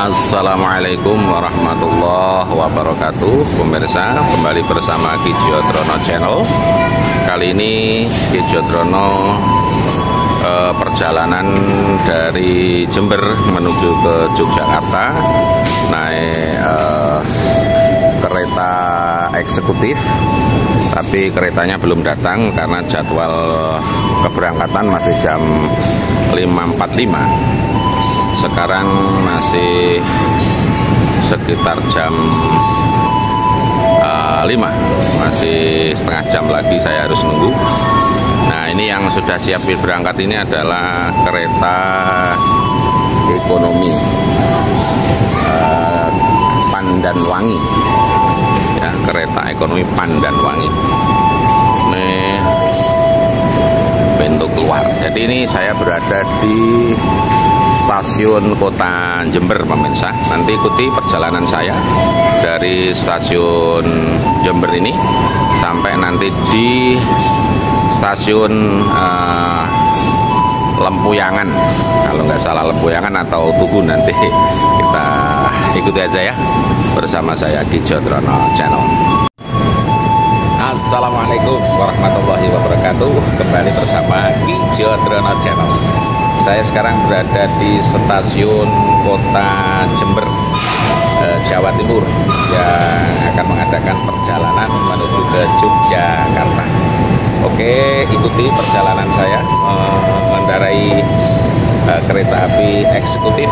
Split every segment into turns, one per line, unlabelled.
Assalamualaikum warahmatullahi wabarakatuh. Pemirsa, kembali bersama Kijo Drono Channel. Kali ini Kijo Drono perjalanan dari Jember menuju ke Yogyakarta naik kereta eksekutif, tapi keretanya belum datang karena jadwal keberangkatan masih jam 5.45. Sekarang masih sekitar jam 5, masih setengah jam lagi saya harus nunggu. Nah, ini yang sudah siap berangkat ini adalah kereta ekonomi Pandanwangi, ya, kereta ekonomi Pandanwangi. Ini pintu keluar. Jadi ini saya berada di stasiun Kota Jember, pemirsa. Nanti ikuti perjalanan saya dari stasiun Jember ini sampai nanti di stasiun Lempuyangan, kalau nggak salah Lempuyangan atau Tugu. Nanti kita ikuti aja ya bersama saya Kijo Drono Channel. Assalamualaikum warahmatullahi wabarakatuh. Kembali bersama Kijo Drono Channel. Saya sekarang berada di stasiun Kota Jember, Jawa Timur, yang akan mengadakan perjalanan menuju ke Yogyakarta. Oke, ikuti perjalanan saya mengendarai kereta api eksekutif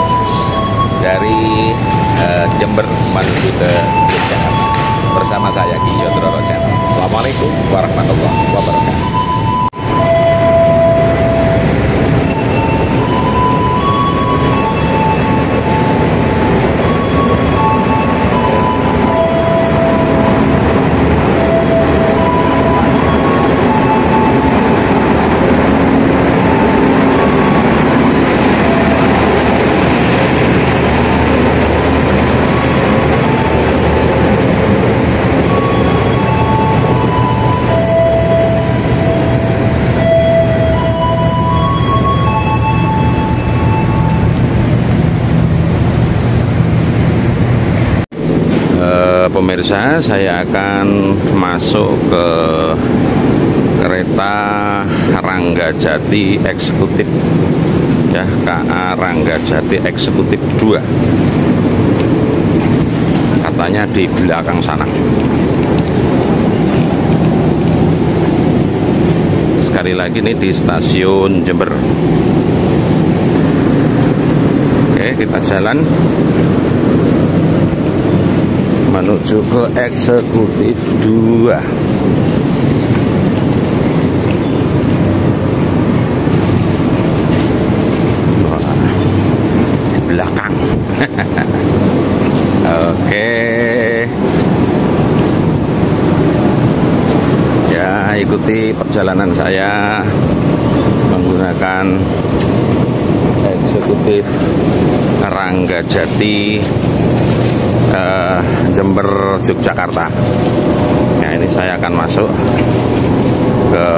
dari Jember menuju ke Yogyakarta bersama saya Kijo Drono Channel. Assalamualaikum warahmatullahi wabarakatuh. Pemirsa, saya akan masuk ke kereta Ranggajati eksekutif, ya, KA Ranggajati eksekutif 2. Katanya di belakang sana. Sekali lagi ini di stasiun Jember. Oke, kita jalan menuju ke eksekutif 2. Di belakang. Oke. Ya, ikuti perjalanan saya menggunakan eksekutif Ranggajati Jember Yogyakarta. Nah, ini saya akan masuk ke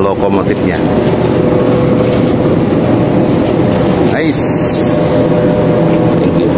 lokomotifnya. Nice. Thank you.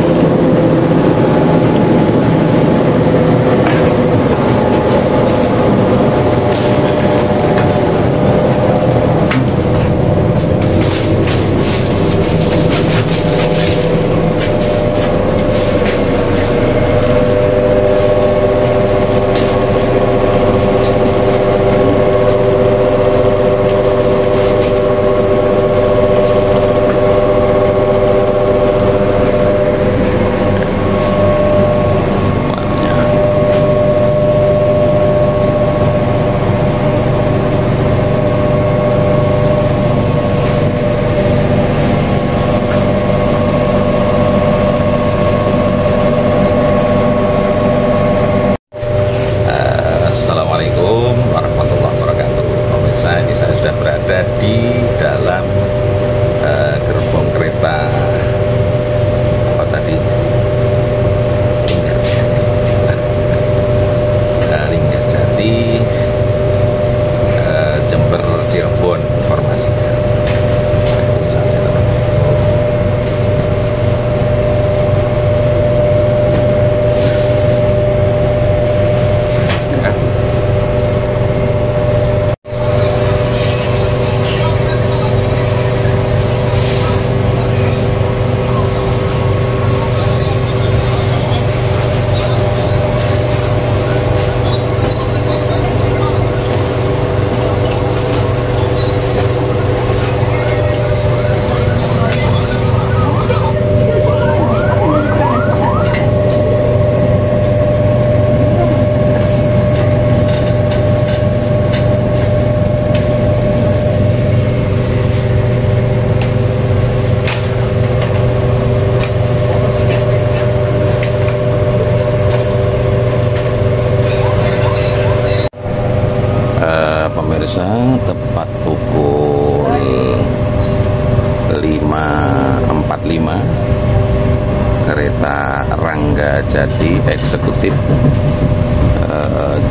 kereta Rangga Jati eksekutif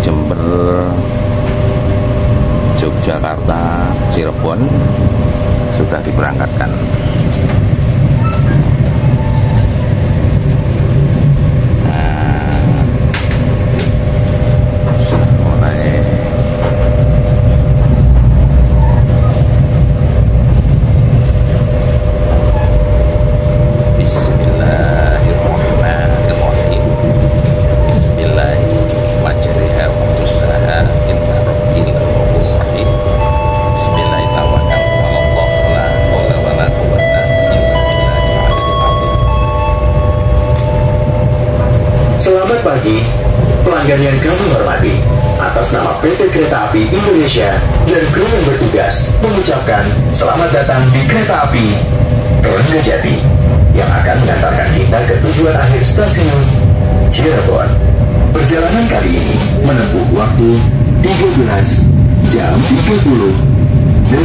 Jember, Yogyakarta, Cirebon sudah diberangkatkan.
Selamat pagi, pelanggan yang kami hormati. Atas nama PT Kereta Api Indonesia dan kru yang bertugas mengucapkan selamat datang di Kereta Api Rangga Jati yang akan mengantarkan kita ke tujuan akhir stasiun Cirebon. Perjalanan kali ini menempuh waktu 13 jam 38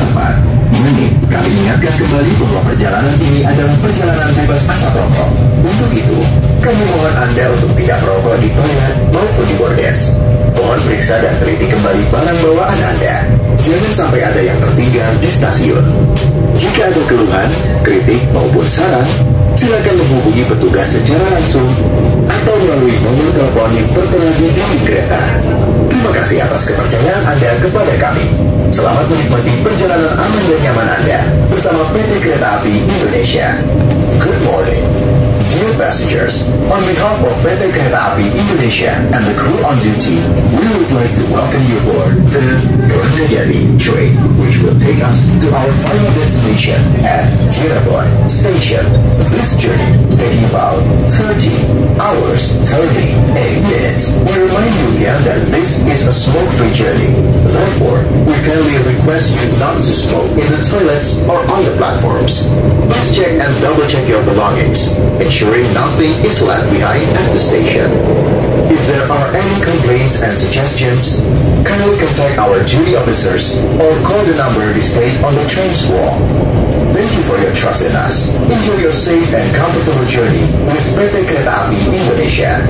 menit. Kami ingatkan kembali bahwa perjalanan ini adalah perjalanan bebas asap rokok. Untuk itu, kami mohon Anda untuk tidak merokok di toilet maupun di bordes. Mohon periksa dan teliti kembali barang bawaan Anda. Jangan sampai ada yang tertinggal di stasiun. Jika ada keluhan, kritik maupun saran, silakan menghubungi petugas secara langsung atau melalui nomor telepon yang tertera di dinding kereta. Terima kasih atas kepercayaan Anda kepada kami. Selamat menikmati perjalanan aman dan nyaman Anda bersama PT Kereta Api Indonesia. Good morning, dear passengers. On behalf of PT Kereta Api Indonesia and the crew on duty, we would like to welcome you aboard the Rangga Jati train, which will take us to our final destination at Cirebon Station. This journey taking about 30 hours 38 minutes. We remind you again that this is a smoke-free journey. Therefore, we kindly request you not to smoke in the toilets or on the platforms. Please check and double-check your belongings, ensuring nothing is left behind at the station. If there are any complaints and suggestions, kindly contact our duty officers or call the number displayed on the train's wall. Thank you for your trust in us. Enjoy your safe and comfortable journey with PT Kereta Api Indonesia.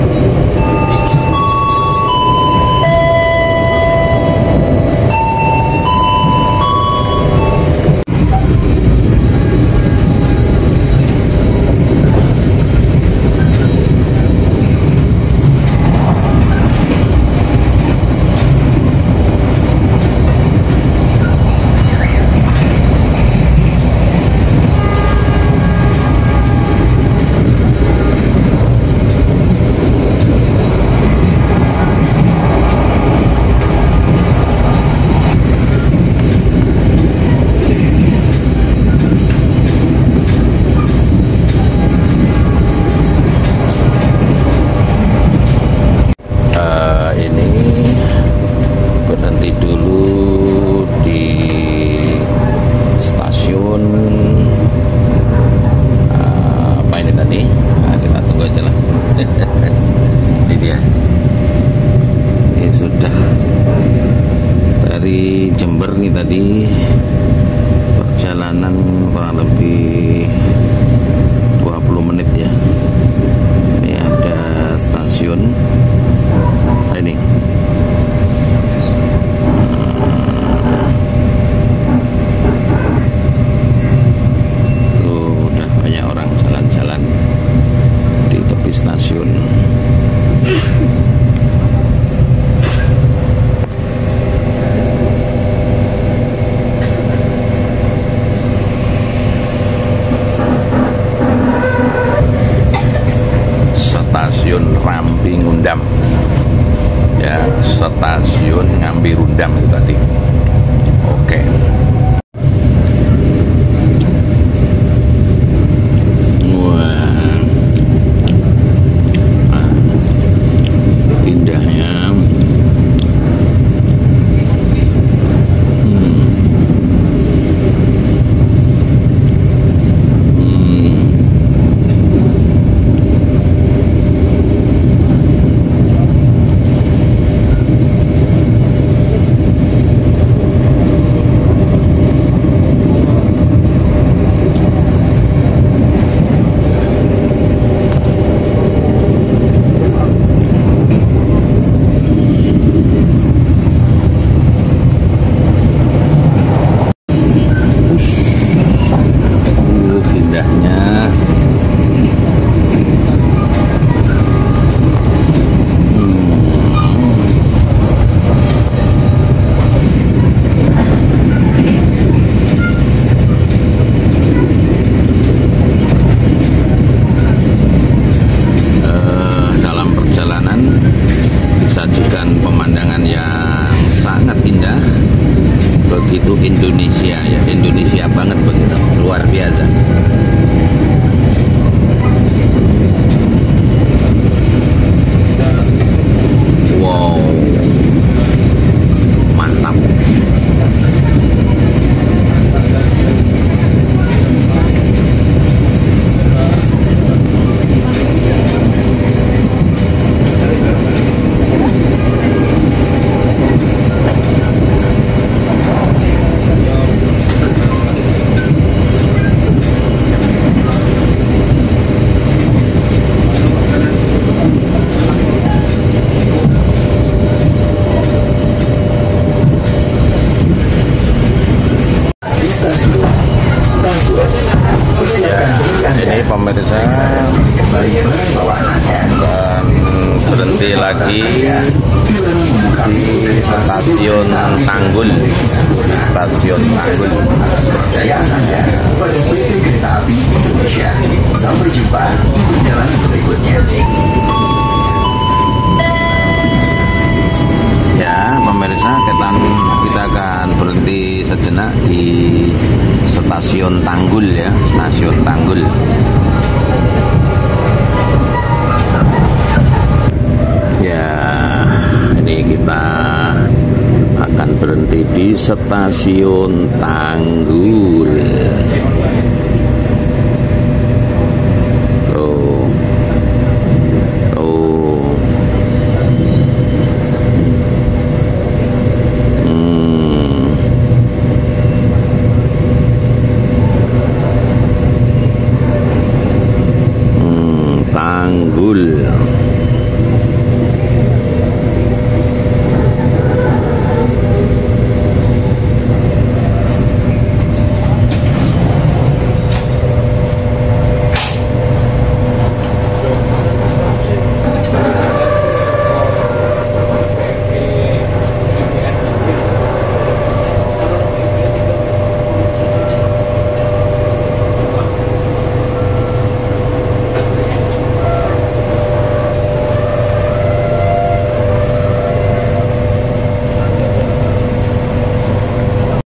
ini pemirsa dan berhenti lagi di stasiun Tanggul. Stasiun Tanggul.
Kepercayaan Anda pada PT Kereta Api Indonesia. Sampai jumpa di perjalanan berikutnya.
Ya pemirsa, kita akan berhenti sejenak di stasiun Tanggul ya, stasiun Tanggul. Ya, ini kita akan berhenti di stasiun Tanggul. Tanggul.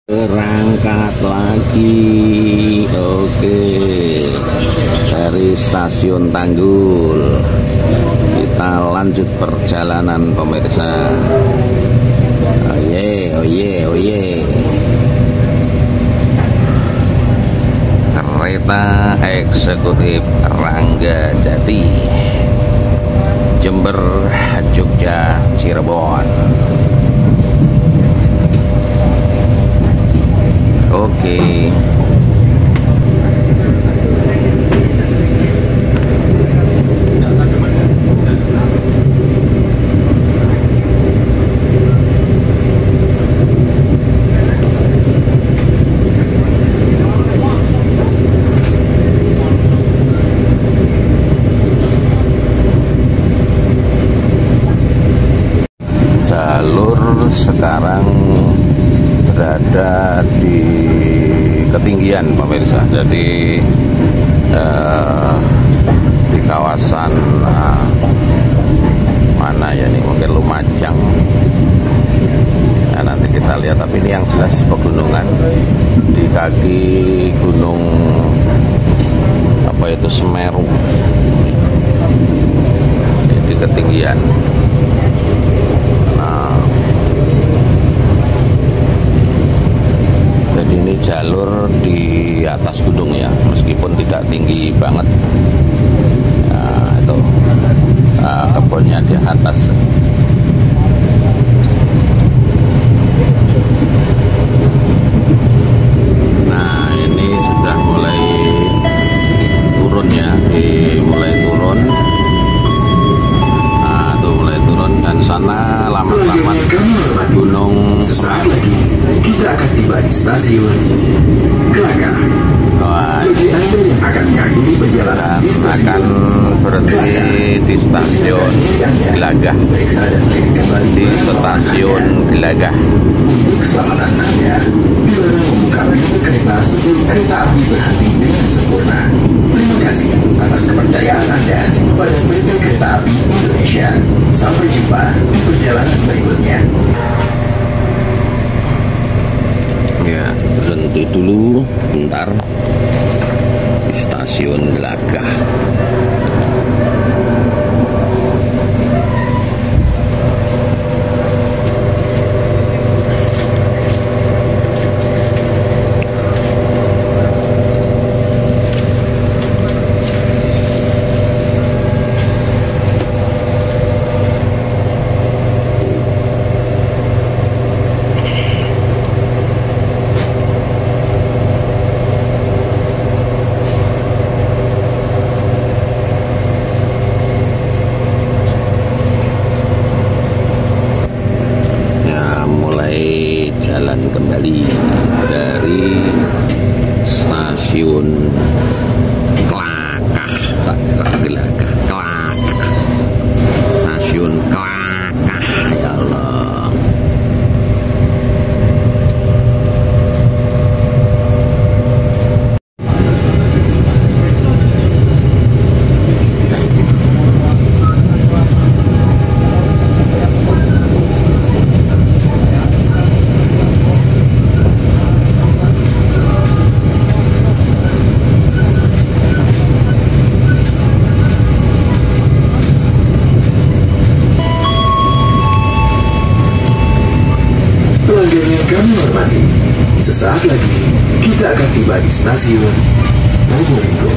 Berangkat lagi, oke, dari stasiun Tanggul kita lanjut perjalanan pemirsa. Oye, kereta eksekutif Rangga Jati, Jember, Jogja, Cirebon. Oke. Jalur sekarang berada di ketinggian pemirsa, jadi di kawasan mana ya, ini mungkin Lumajang. Nah, nanti kita lihat, tapi ini yang jelas pegunungan di kaki gunung apa itu, Semeru, di ketinggian. Jadi ini jalur di atas gunung ya, meskipun tidak tinggi banget. Nah, itu kebunnya di atas. Nah, ini sudah mulai turun ya, mulai turun. Nah, itu mulai turun, dan sana lamat-lamat gunung
Sesaat lagi kita akan tiba di stasiun Gelagah. Bagi Anda yang akan mengakhiri perjalanan di
akan
stasiun
berhenti di stasiun Gelagah. Di stasiun Gelagah.
Untuk keselamatan Anda, dilarang membuka pintu kereta sebelum kereta api berhenti dengan sempurna. Terima kasih atas kepercayaan Anda pada PT Kereta Api Indonesia. Sampai jumpa di perjalanan berikutnya.
Ya, berhenti dulu bentar di stasiun Gelagah.
tiba di stasiun Probolinggo.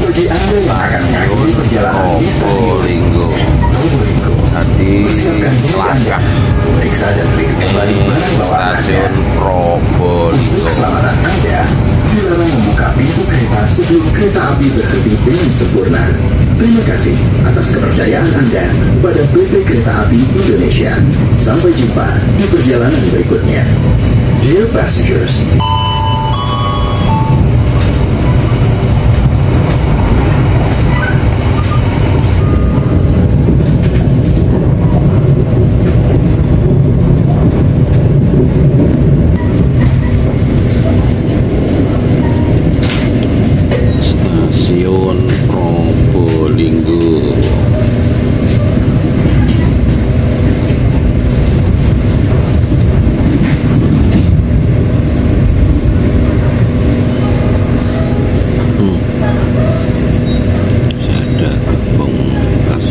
Bagi Anda yang akan mengakhiri perjalanan di stasiun Probolinggo, persiapkan diri Anda, periksa dan teliti kembali barang bawaan Anda. Untuk keselamatan Anda, dilarang membuka pintu kereta sebelum kereta api berhenti dengan sempurna. Terima kasih atas kepercayaan Anda pada PT Kereta Api Indonesia. Sampai jumpa di perjalanan berikutnya. Dear passengers,
Stasiun Probolinggo. Ada gerbong khas.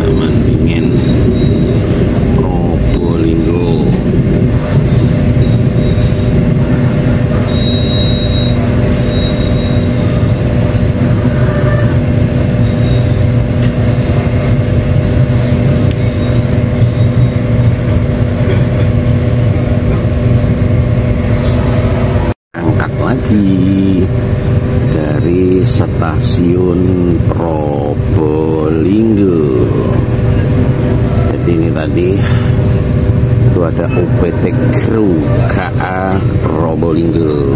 Taman Dingin Probolinggo. Angkat lagi dari stasiun Probolinggo. Jadi ini tadi itu ada UPT Kru KA Probolinggo.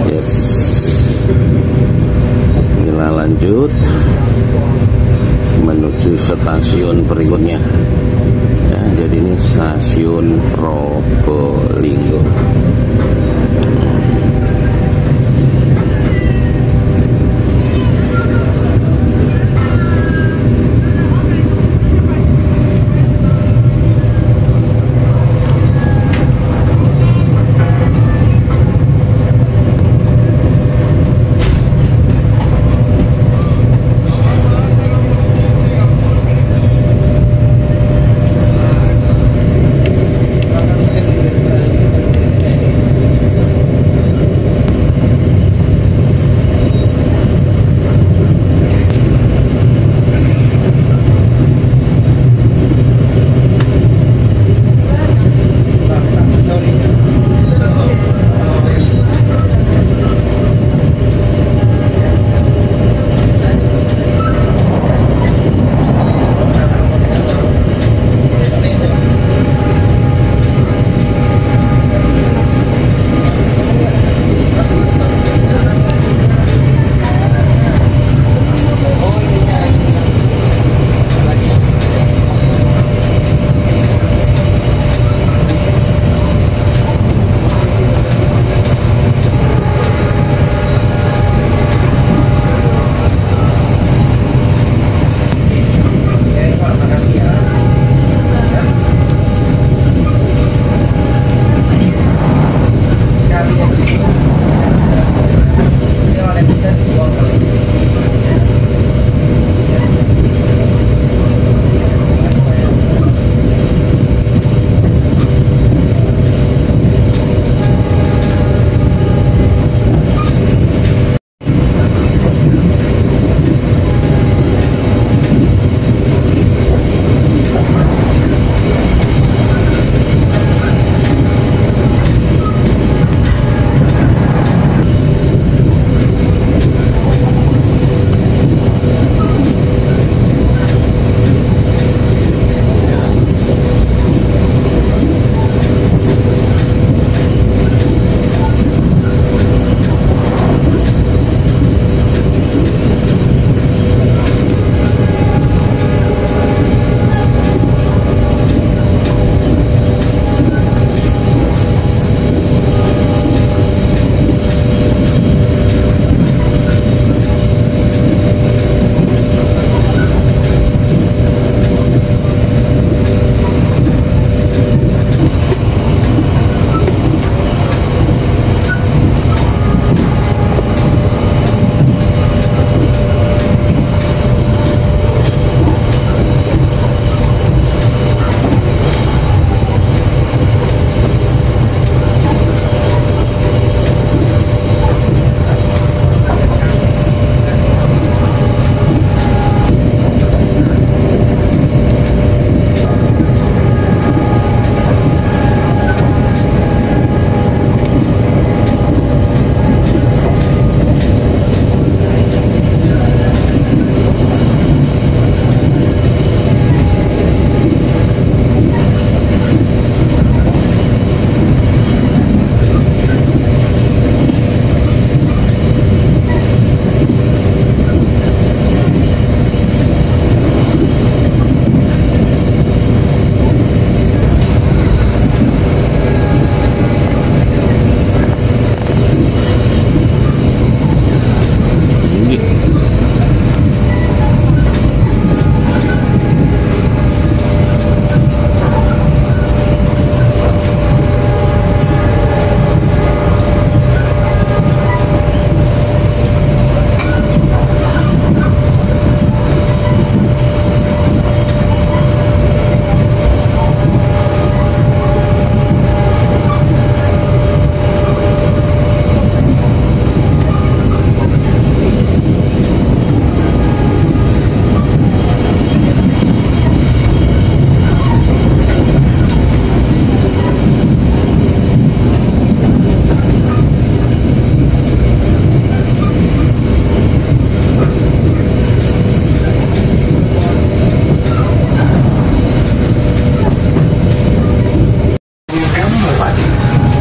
Yes, kita lanjut menuju stasiun berikutnya. Ya, jadi ini stasiun Probolinggo.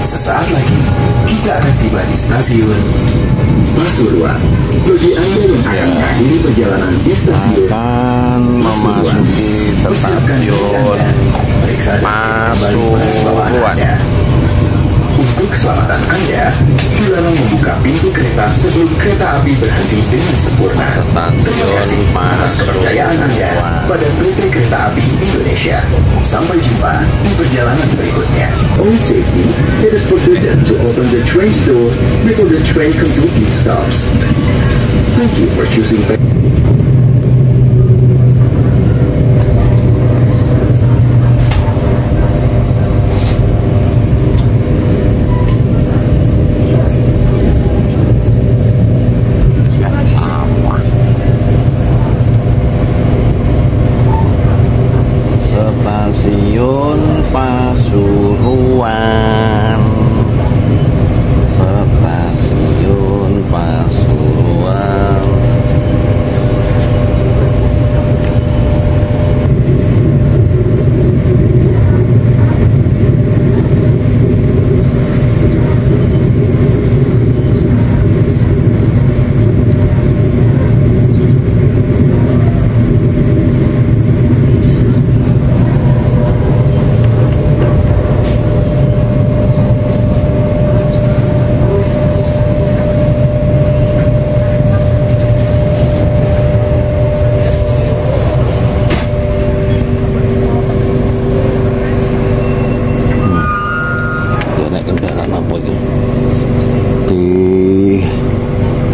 Sesaat lagi, kita akan tiba di stasiun Pasuruan. Bagi Anda yang akan mengakhiri perjalanan di stasiun
akan memasuki stasiun Pasuruan.
Untuk keselamatan Anda, dilarang membuka pintu kereta sebelum kereta api berhenti dengan sempurna. Terima kasih atas kepercayaan Anda pada PT Kereta Api Indonesia. Sampai jumpa di perjalanan berikutnya. On safety, it is forbidden to open the train door before the train completely stops. Thank you for choosing
Stasiun Pasuruan. Stasiun Pasuruan.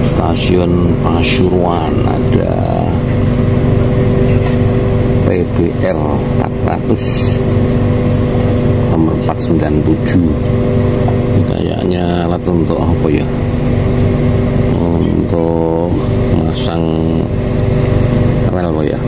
Stasiun Pasuruan ada PBR 400 nomor 497. Ini kayaknya alat untuk apa ya, untuk masang rel apa ya.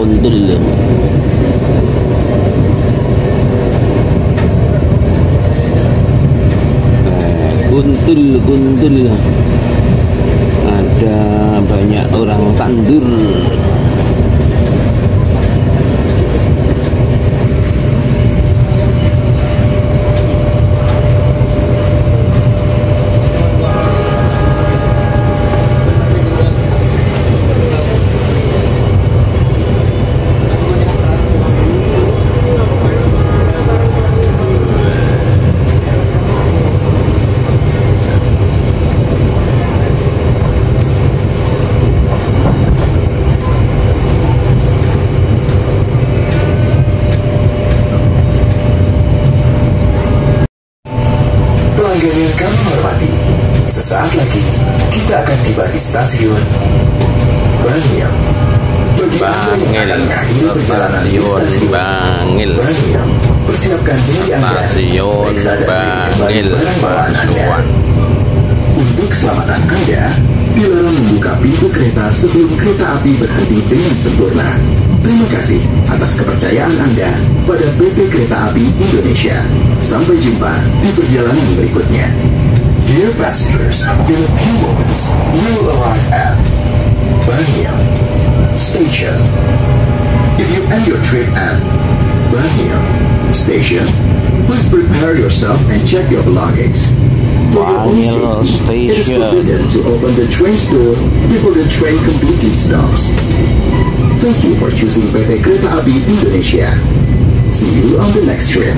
Kuntul. Kuntul. Ada banyak orang tandur.
Pelanggan yang kami hormati, sesaat lagi kita akan tiba di stasiun Bangil. Bagi Anda yang akan mengakhiri perjalanan di stasiun
Bangil.
Bangil, persiapkan diri Anda,
Stasiun
periksa dan kembali
Bangil.
barang-bawaan Anda.
Tuan.
Untuk keselamatan Anda, dilarang membuka pintu kereta sebelum kereta api berhenti dengan sempurna. Terima kasih atas kepercayaan Anda pada PT Kereta Api Indonesia. Sampai jumpa di perjalanan berikutnya. Dear passengers, in a few moments, we will arrive at Bangil Station. If you end your trip at Bangil Station, please prepare yourself and check your belongings. For your own
Bangil
safety, it is
Station.
forbidden to open the train's door before the train completely stops. Thank you for choosing PT Kereta Api Indonesia. See you on the next trip.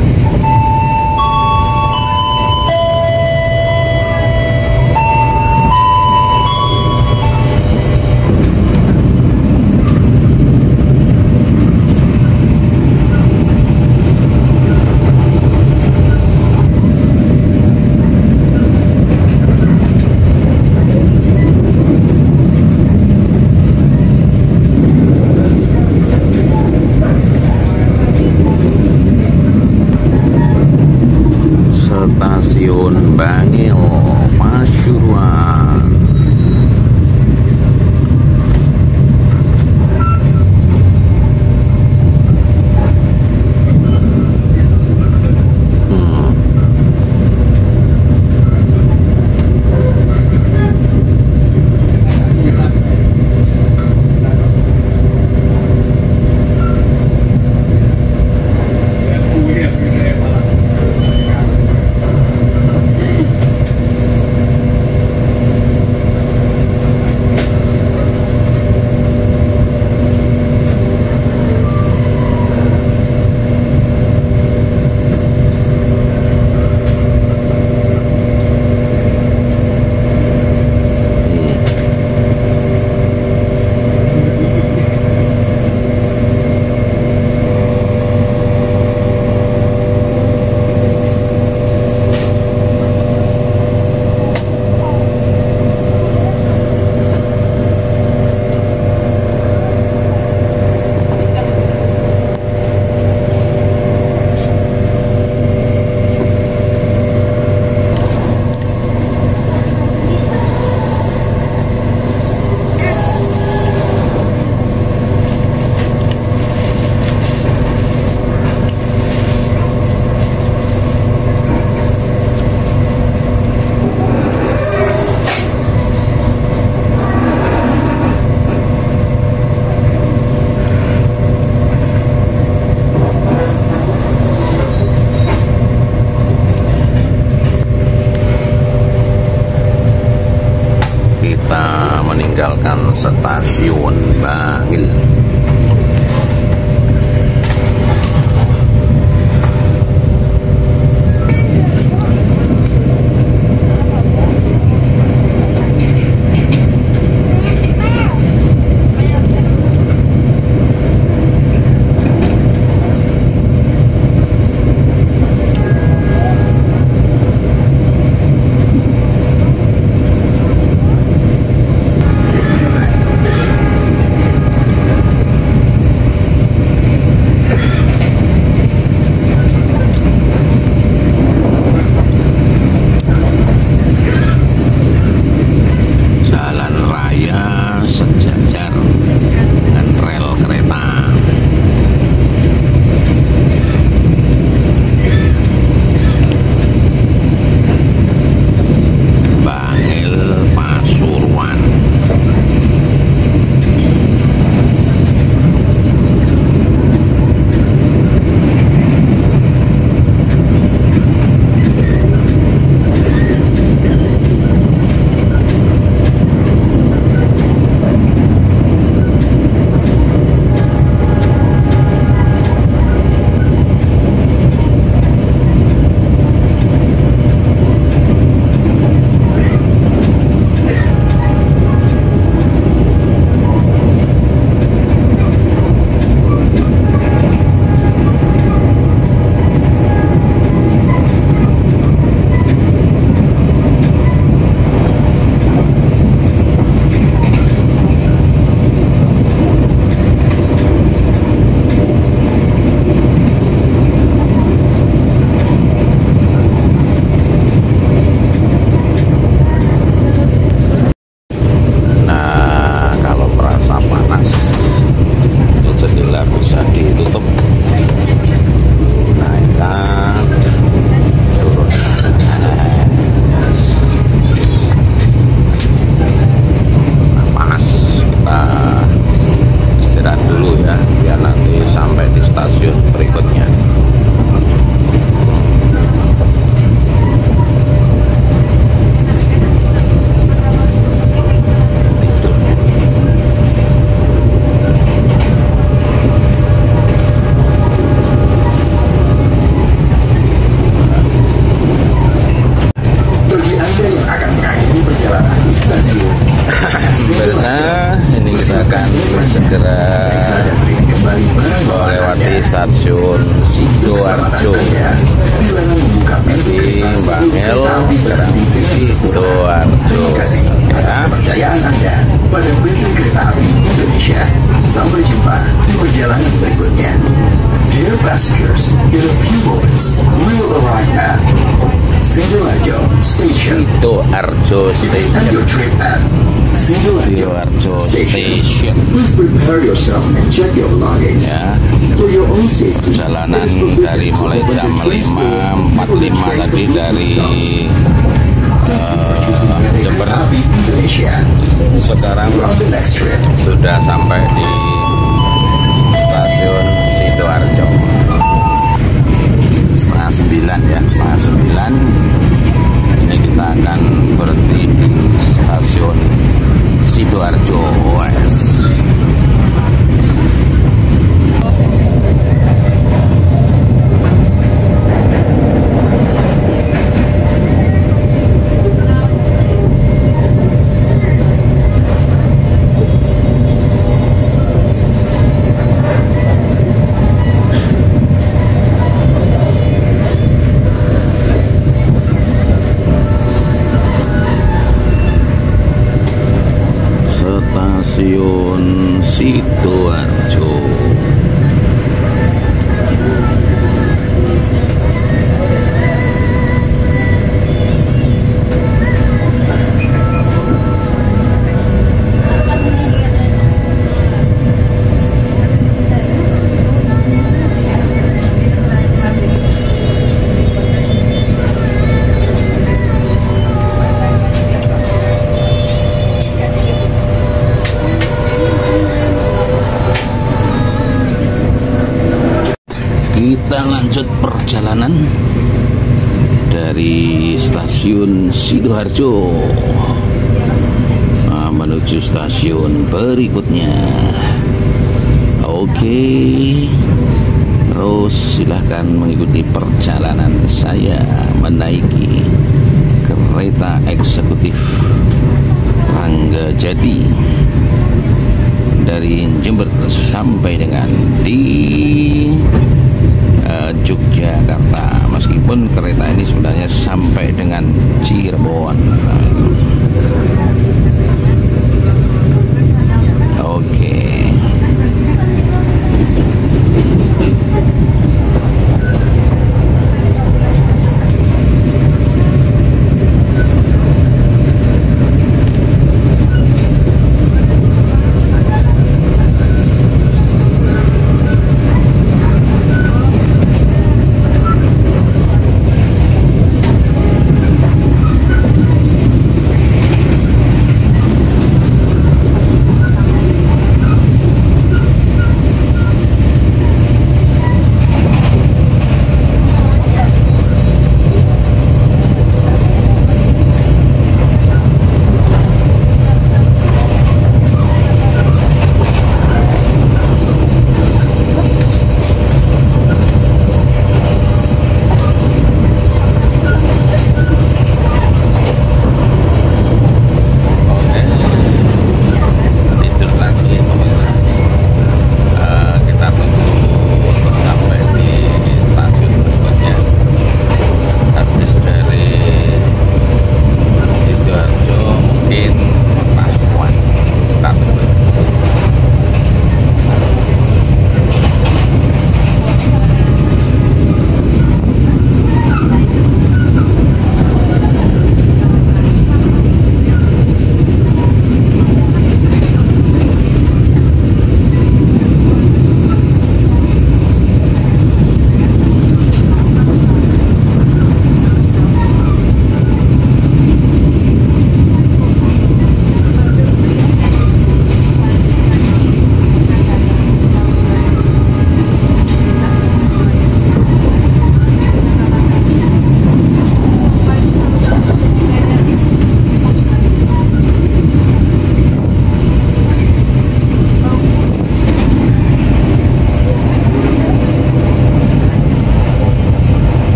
berikutnya. Ini kita akan segera melewati stasiun Sidoarjo. Di Bangil, sekarang Sidoarjo.
Kepercayaan Anda pada PT Kereta Api Indonesia. Sampai jumpa di perjalanan berikutnya. Dear passengers, in a few moments, we will arrive at Sidoarjo Station.
Sidoarjo Station.
And your trip at
Sidoarjo Station.
Please prepare yourself and check your luggage.
Ya,
For your own safety.
perjalanan dari mulai jam 5.45 tadi dari Jember. Sekarang sudah sampai di stasiun Sidoarjo. Setengah 9 ya, setengah 9. Ini kita akan berhenti di stasiun Sidoarjo West. Stasiun Sidoarjo. Kita lanjut perjalanan dari stasiun Sidoarjo menuju stasiun berikutnya. Oke, terus silahkan mengikuti perjalanan saya menaiki kereta eksekutif Ranggajati dari Jember sampai dengan di Yogyakarta. Meskipun kereta ini sebenarnya sampai dengan Cirebon. Oke.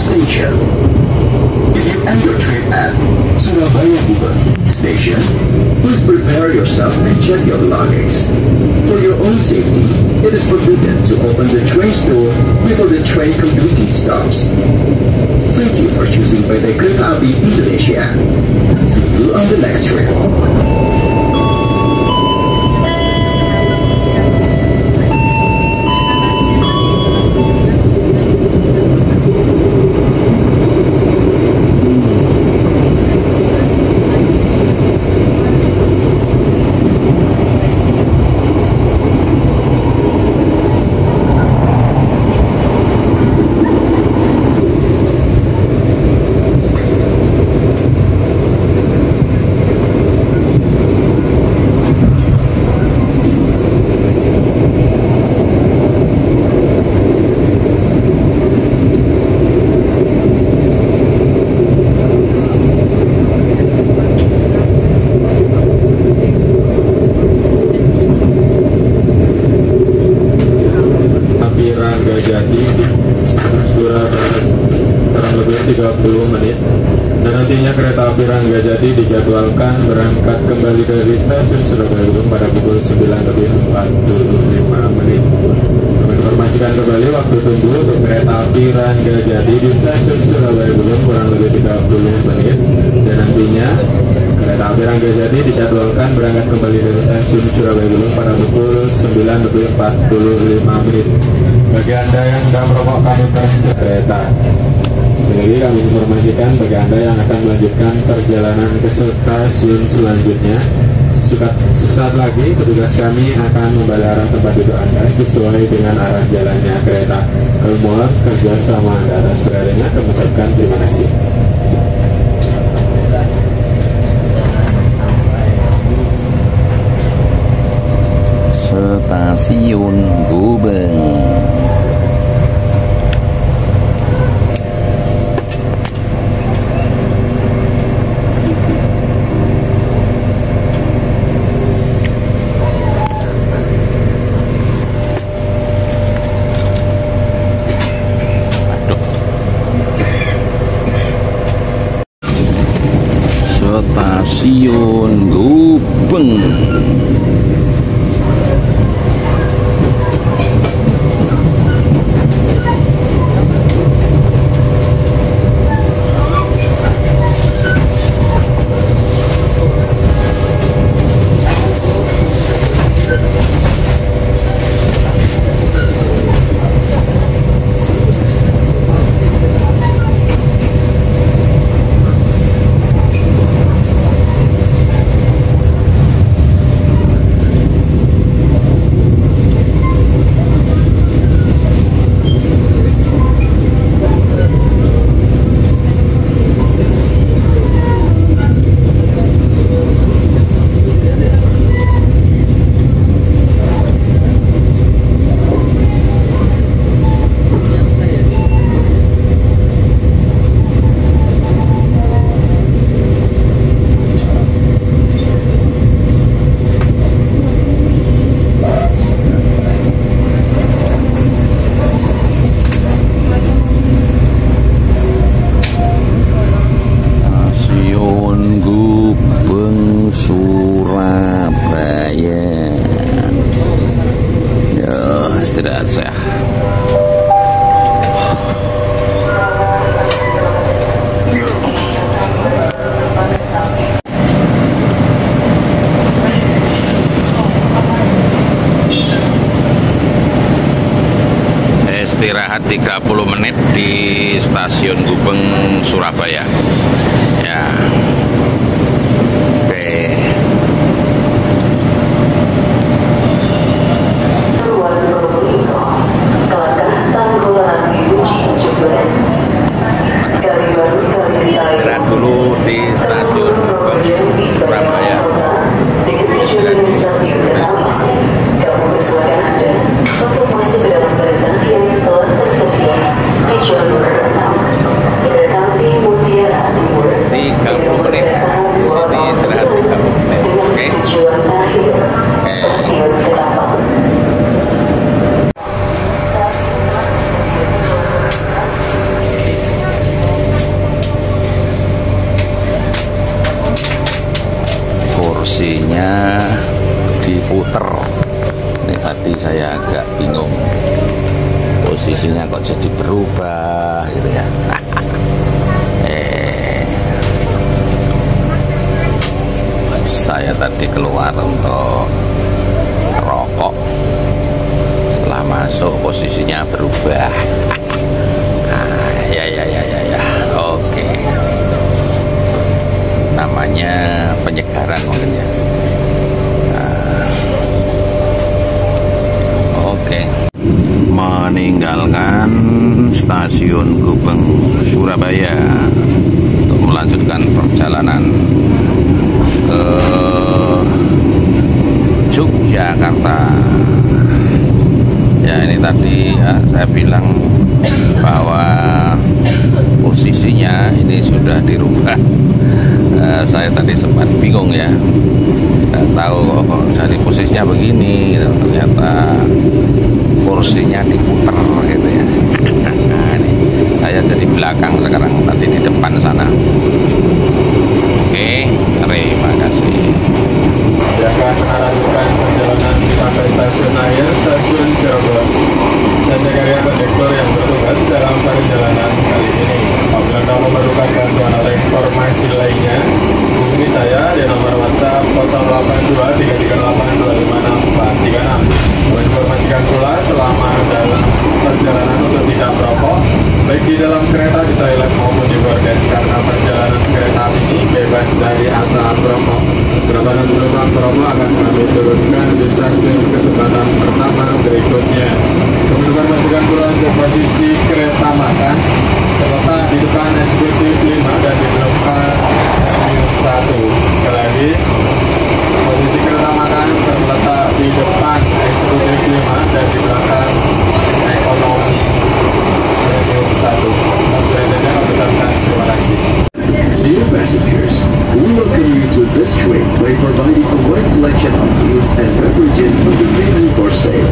station. If you end your trip at Surabaya Gubeng station, please prepare yourself and check your belongings. For your own safety, it is forbidden to open the train's door before the train completely stops. Thank you for choosing PT Kereta Api Indonesia. See you on the next trip.
Ranggajati Surabaya kurang lebih 30 menit, dan nantinya kereta api Ranggajati dijadwalkan berangkat kembali dari stasiun Surabaya Gubeng pada pukul 9:45 menit. Menginformasikan kembali waktu tunggu untuk kereta api Ranggajati di stasiun Surabaya Gubeng kurang lebih 30 menit, dan nantinya kereta api Ranggajati dijadwalkan berangkat kembali dari stasiun Surabaya Gubeng pada pukul 9:45 menit. Bagi Anda yang sedang merokok, kami persilahkan kereta. Sekali lagi kami informasikan bagi Anda yang akan melanjutkan perjalanan ke stasiun selanjutnya, sesaat lagi petugas kami akan membalik arah tempat duduk Anda sesuai dengan arah jalannya kereta. Kami mohon kerjasama Anda atas perhatiannya. Kami ucapkan terima kasih.
Stasiun Gubeng. Stasiun Gubeng. Istirahat saya. Istirahat 30 menit di stasiun Gubeng Surabaya. Ya. Kereta api Mutiara Timur berubah gitu ya. Saya tadi keluar untuk rokok, setelah masuk posisinya berubah. Ya, oke. Namanya penyegaran mungkin ya. Oke. Meninggalkan stasiun Gubeng Surabaya untuk melanjutkan perjalanan ke Yogyakarta. Ya, ini tadi ya, saya bilang bahwa posisinya ini sudah dirubah. Saya tadi sempat bingung ya, nggak tahu jadi posisinya begini gitu. Ternyata kursinya diputer gitu ya. Nah, ini saya jadi belakang sekarang, tadi di depan sana. Oke, terima kasih.
Yang akan arahkan perjalanan sampai stasiun akhir, stasiun Cirebon. Dan rekan kondektor yang bertugas dalam perjalanan kali ini. Apabila Anda memerlukan bantuan atau informasi lainnya, hubungi saya di nomor WhatsApp 082338256436. Menginformasikan pula selama dalam perjalanan untuk tidak merokok, baik di dalam kereta, di toilet maupun di bordes, karena perjalanan kereta ini bebas dari asap rokok. Beberapa penumpang perokok akan kami turunkan di stasiun kesempatan pertama berikutnya. Menginformasikan pula untuk posisi kereta makan terletak di depan eksekutif 5 dan di belakang premium 1. Sekali lagi, posisi kereta makan terletak di depan eksekutif 5 dan di belakang ekonomi premium 1. Mas Brandonnya kami ucapkan terima kasih.
Dear passengers, we welcome you to this train by providing a wide selection of meals and beverages on the menu for sale.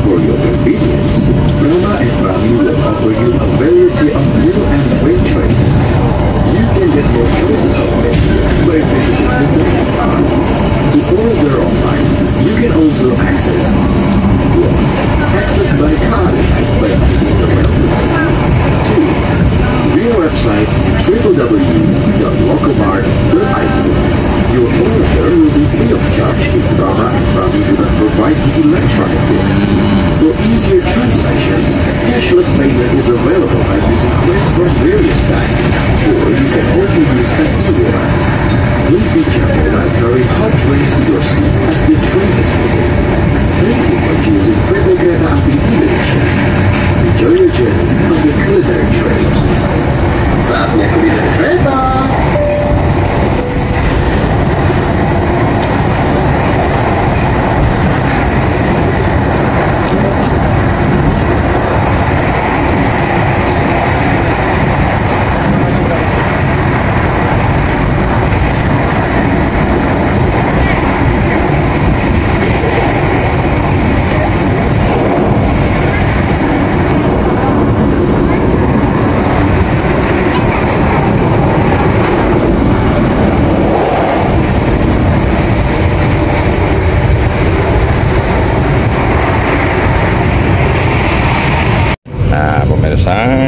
For your convenience, Prama and Prami will offer you a variety of meal and drink choices. You can get more choices of menu by visiting the menu. To order online, you can also access by card by clicking the menu. 2. Via website www.locomart.id. Your order will be free of charge if Prama and Prami do not provide the electronic bill. For easier transactions, cashless payment is available by using Quest for various banks, or you can also use an e-wallet. Please be careful and carry hot drinks to your seat as the train is moving. Thank you for choosing Kereta Kereta Api Indonesia. Enjoy your journey on the culinary train. Saatnya kuliner kereta.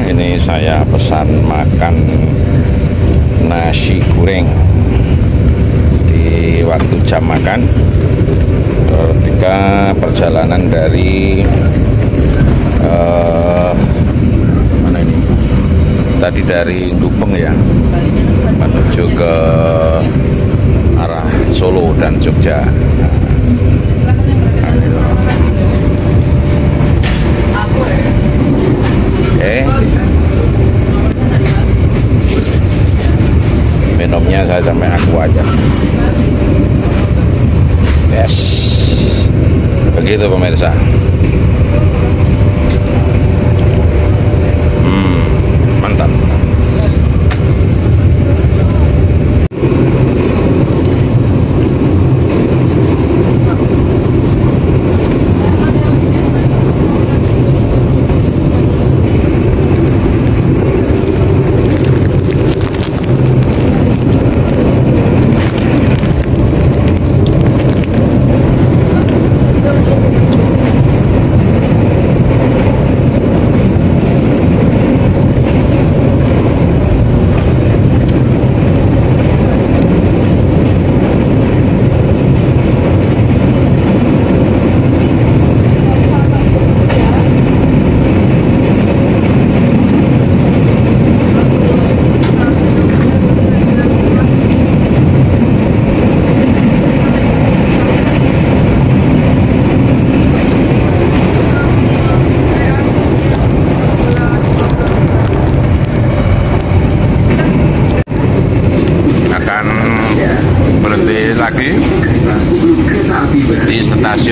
Ini saya pesan makan nasi goreng di waktu jam makan ketika perjalanan dari mana ini tadi dari Gubeng ya menuju ke arah Solo dan Jogja. Minumnya saya sampai aku aja. Yes, begitu pemirsa. Mantap.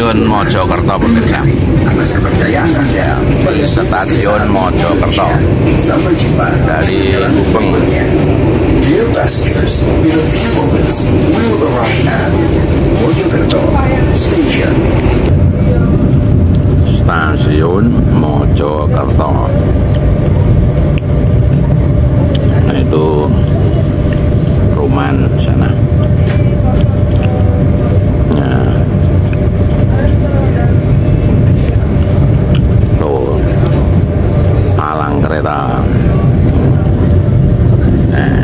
Stasiun Mojokerto pemirsa.
Atas kepercayaan Anda.
Di Stasiun Mojokerto.
Sampai jumpa
Dari Gubeng.
Dear passengers, in a few moments, we will arrive at Mojokerto Station.
Stasiun Mojokerto. Nah, itu Ruman sana. Nah, tuh palang kereta. Nah,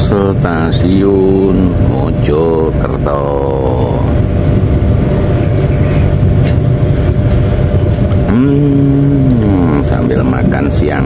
Stasiun Mojokerto. Sambil makan siang.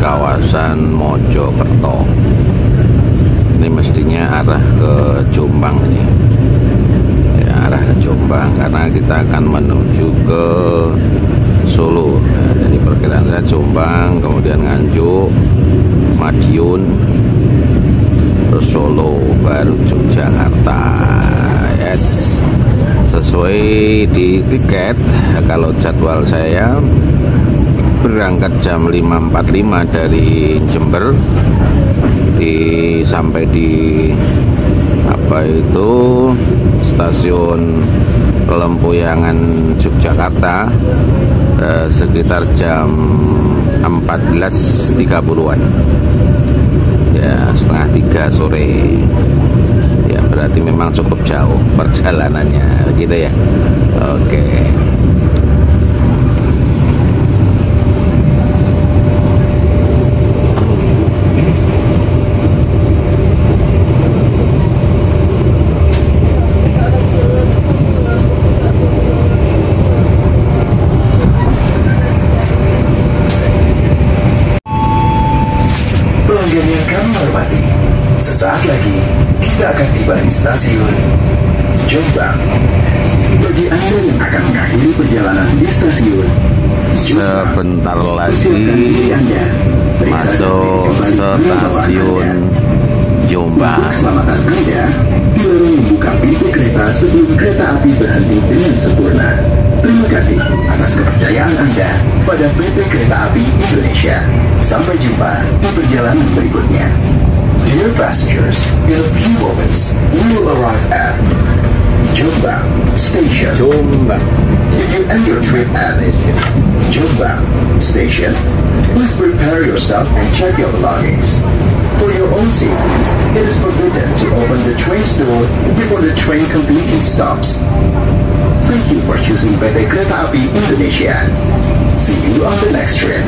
Kawasan Mojokerto. Ini mestinya arah ke Jombang ini. Ya, arah ke Jombang karena kita akan menuju ke Solo. Nah, jadi perkiraan saya Jombang, kemudian Nganjuk, Madiun, terus Solo, baru Yogyakarta. Yes. Sesuai di tiket, kalau jadwal saya berangkat jam 5.45 dari Jember, sampai di apa itu stasiun Lempuyangan Yogyakarta sekitar jam 14.30-an, ya setengah 3 sore. Ya berarti memang cukup jauh perjalanannya gitu ya. Oke.
Yang kami hormati, sesaat lagi kita akan tiba di stasiun Jombang. Bagi Anda yang akan mengakhiri perjalanan di stasiun Jombang,
sebentar lagi masuk stasiun Jombang.
Keselamatan Anda dilarang membuka pintu kereta sebelum kereta api berhenti dengan sempurna. Terima kasih atas kepercayaan Anda pada PT Kereta Api Indonesia. Sampai jumpa di perjalanan berikutnya. Dear passengers, in a few moments, we will arrive at Jombang Station.
Jombang.
If you end your trip at Jombang Station, please prepare yourself and check your belongings. For your own safety, it is forbidden to open the train's door before the train completely stops. Thank you for choosing PT Kereta Api Indonesia. See you on the next trip.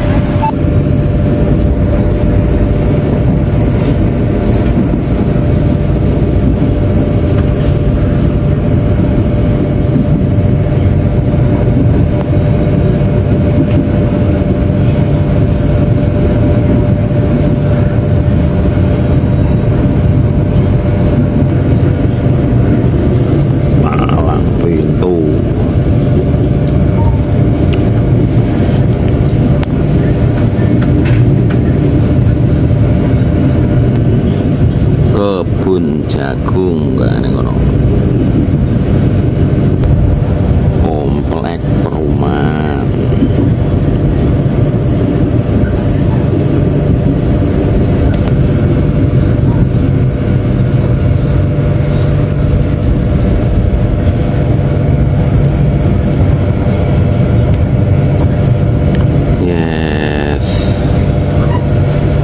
Jagung kan ngono. Komplek perumahan. Yes.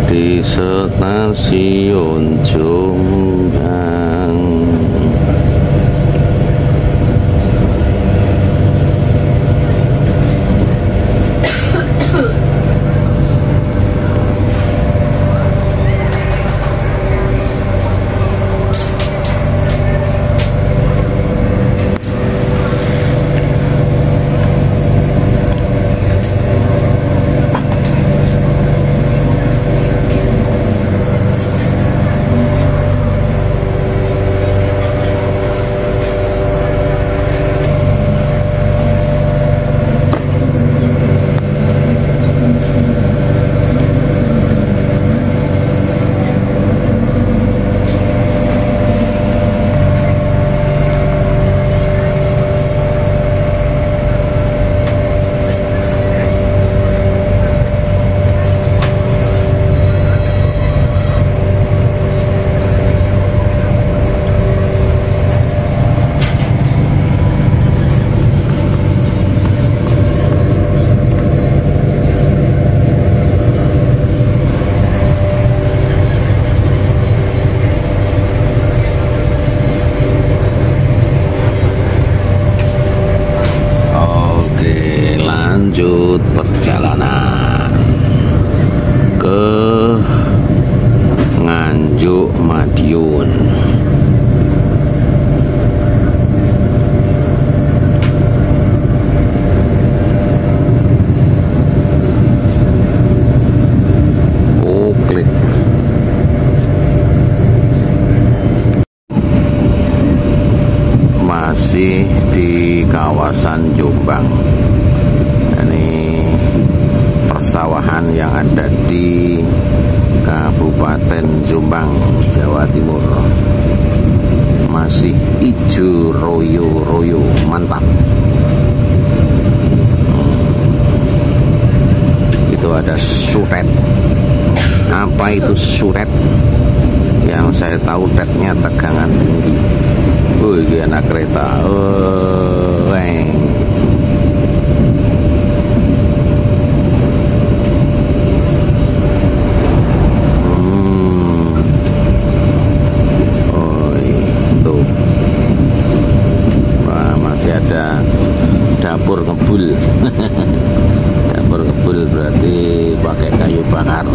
Di stasiun Jombang. Lanjut perjalanan ke Nganjuk Madiun. Oh, klik. Masih di kawasan Jombang. Persawahan yang ada di Kabupaten Jombang, Jawa Timur. Masih ijo royo-royo, mantap. Itu ada suret. Apa itu suret? Yang saya tahu tetnya tegangan tinggi. Ini anak kereta. Ada dapur ngebul. Dapur ngebul berarti pakai kayu bakar,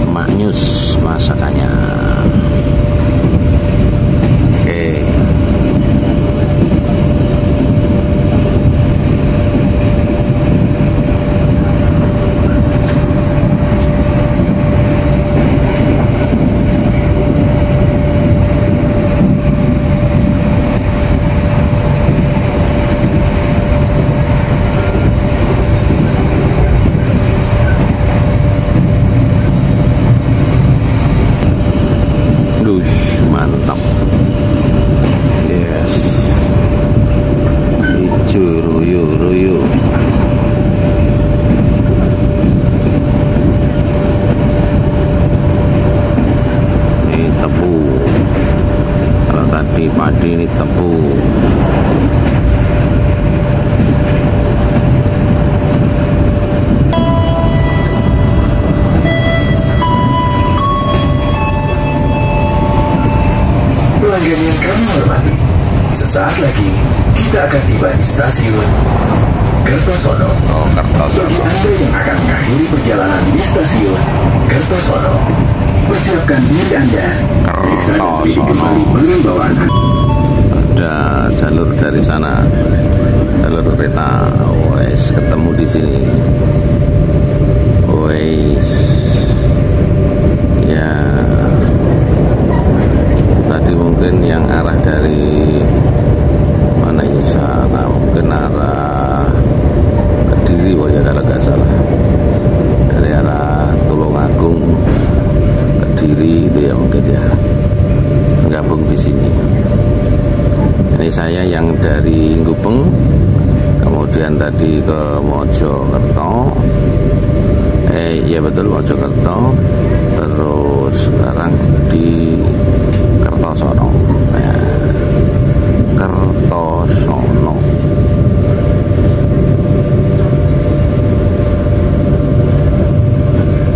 maknyus masakannya. Oke. Mantap. Yes. Ijo royo-royo. Ini tebu. Kalau tadi padi, ini tebu.
Pelanggan yang kami hormati, sesaat lagi kita akan tiba di stasiun Kertosono. Bagi Anda yang akan mengakhiri perjalanan di stasiun Kertosono, persiapkan diri Anda. Periksa dan pilih kembali barang bawaan Anda.
Ada jalur dari sana, jalur kereta. Wes ketemu di sini. Wes, ya. Tadi mungkin yang arah dari mana ini sana, mungkin arah Kediri, ya kalau nggak salah, dari arah Tulungagung Kediri itu ya mungkin ya. tadi ke Mojokerto, iya betul Mojokerto, terus sekarang di Kertosono, ya. Kertosono.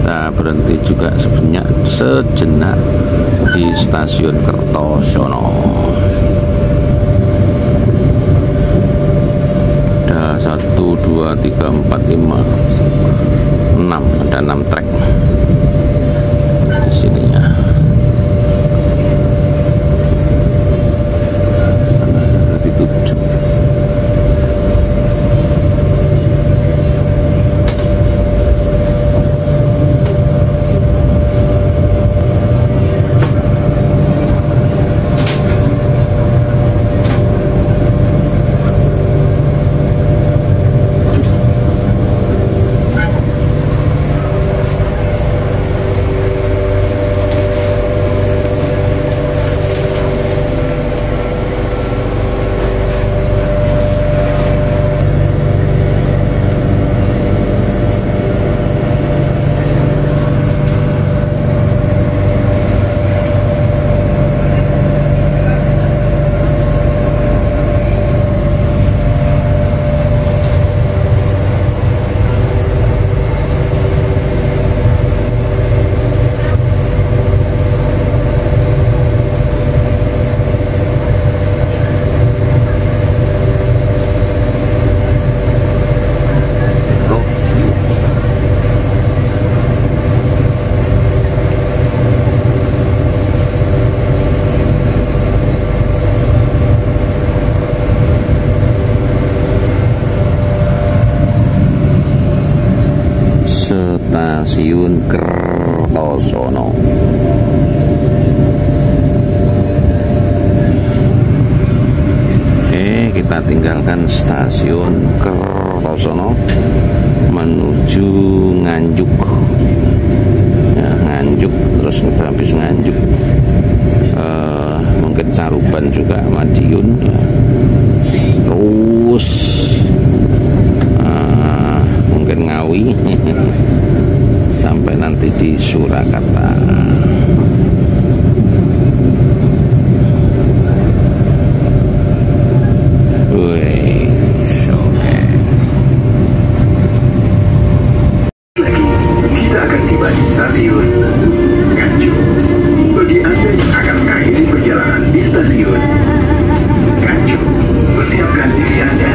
Nah, berhenti juga sejenak di stasiun Kertosono. Ada 1, 2, 3, 4, 5, 6, ada 6 trek di sininya. Ada 7. Stasiun Kertosono. Kita tinggalkan stasiun Kertosono menuju Nganjuk. Ya, Nganjuk, terus habis Nganjuk mungkin Caruban juga, Madiun, ya. Terus mungkin Ngawi sampai nanti di Surakarta.
Kita akan tiba di stasiun Nganjuk. Bagi Anda yang akan mengakhiri perjalanan di stasiun Nganjuk, persiapkan diri Anda.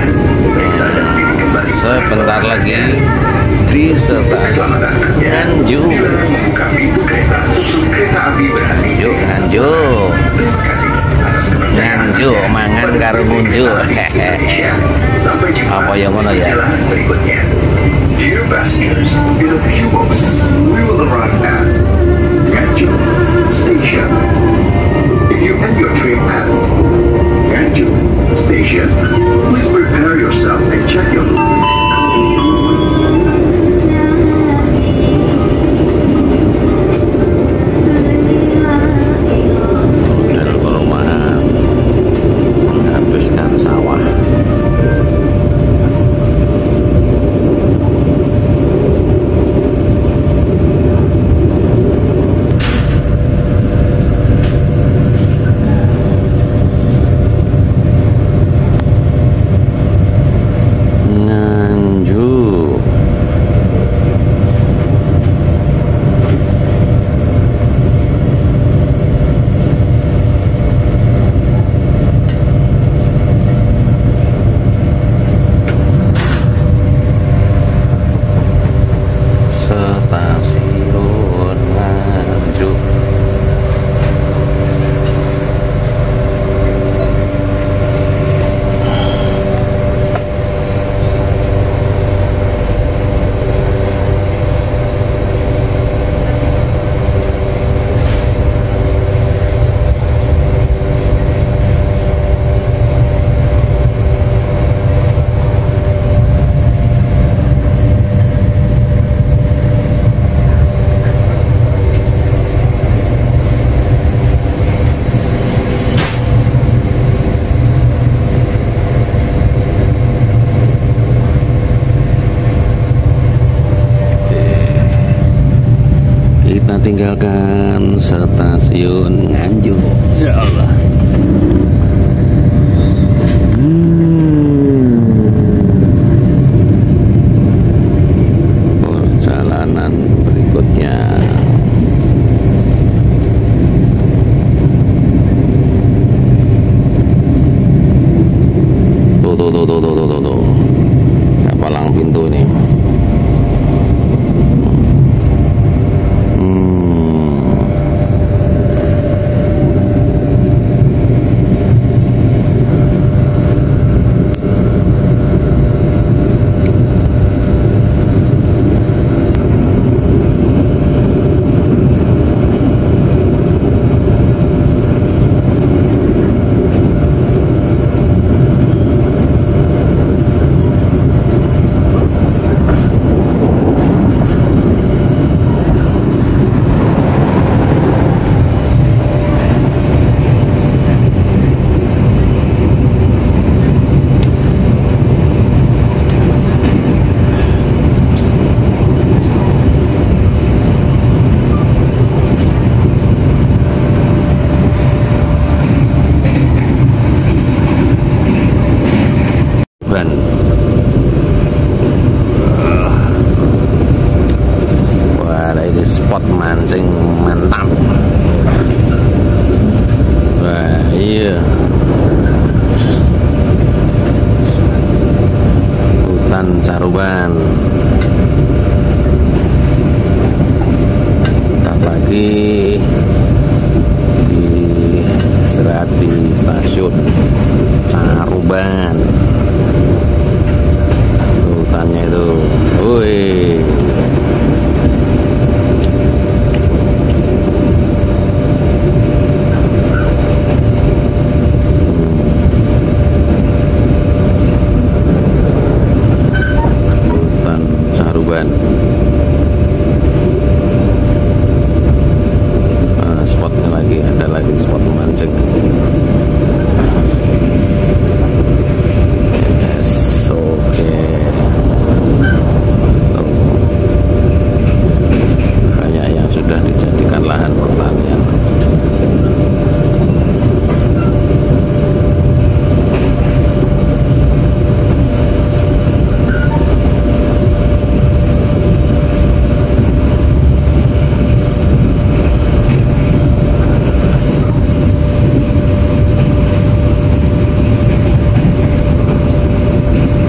Periksa dan pilih kembali.
Sebentar lagi di stasiun Nganjuk.
Membuka pintu kereta sebelum kereta api berhenti.
Yuk Nganjuk.
Terima kasih atas kepercayaan
Nganjuk mangan karo ngunjuk.
Sampai jumpa
Apa yang mana ya?
perjalanan berikutnya. Dear passengers, in a few moments we will arrive at Nganjuk Station. If you end your trip at Nganjuk Station, please prepare yourself and check your
Perumahan menghabiskan sawah. tinggalkan stasiun Nganjuk. Ya Allah. Perjalanan berikutnya. Tuh. Ya, palang pintu nih. Wah, ini spot mancing mantap. Wah, iya. Hutan Caruban. Tak lagi istirahat di stasiun Caruban. Hutannya itu, wih. Hutan Caruban. Spotnya lagi, ada lagi spot mancing. Sudah dijadikan lahan pertanian.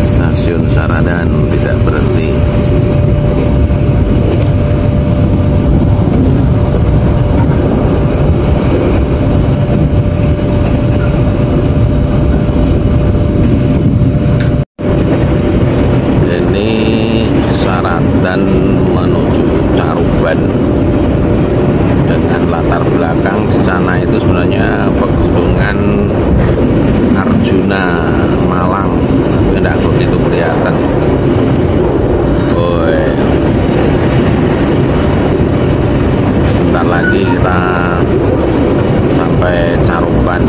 Stasiun Saradan tidak berhenti. Dan menuju Caruban dengan latar belakang di sana itu sebenarnya pegunungan Arjuna Malang, tapi tidak begitu kelihatan. Sebentar lagi kita sampai Caruban.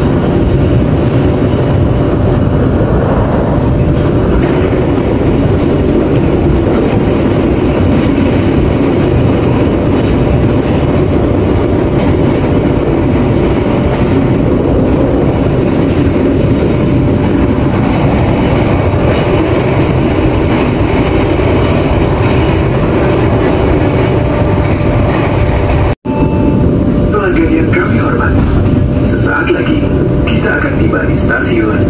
Stasiun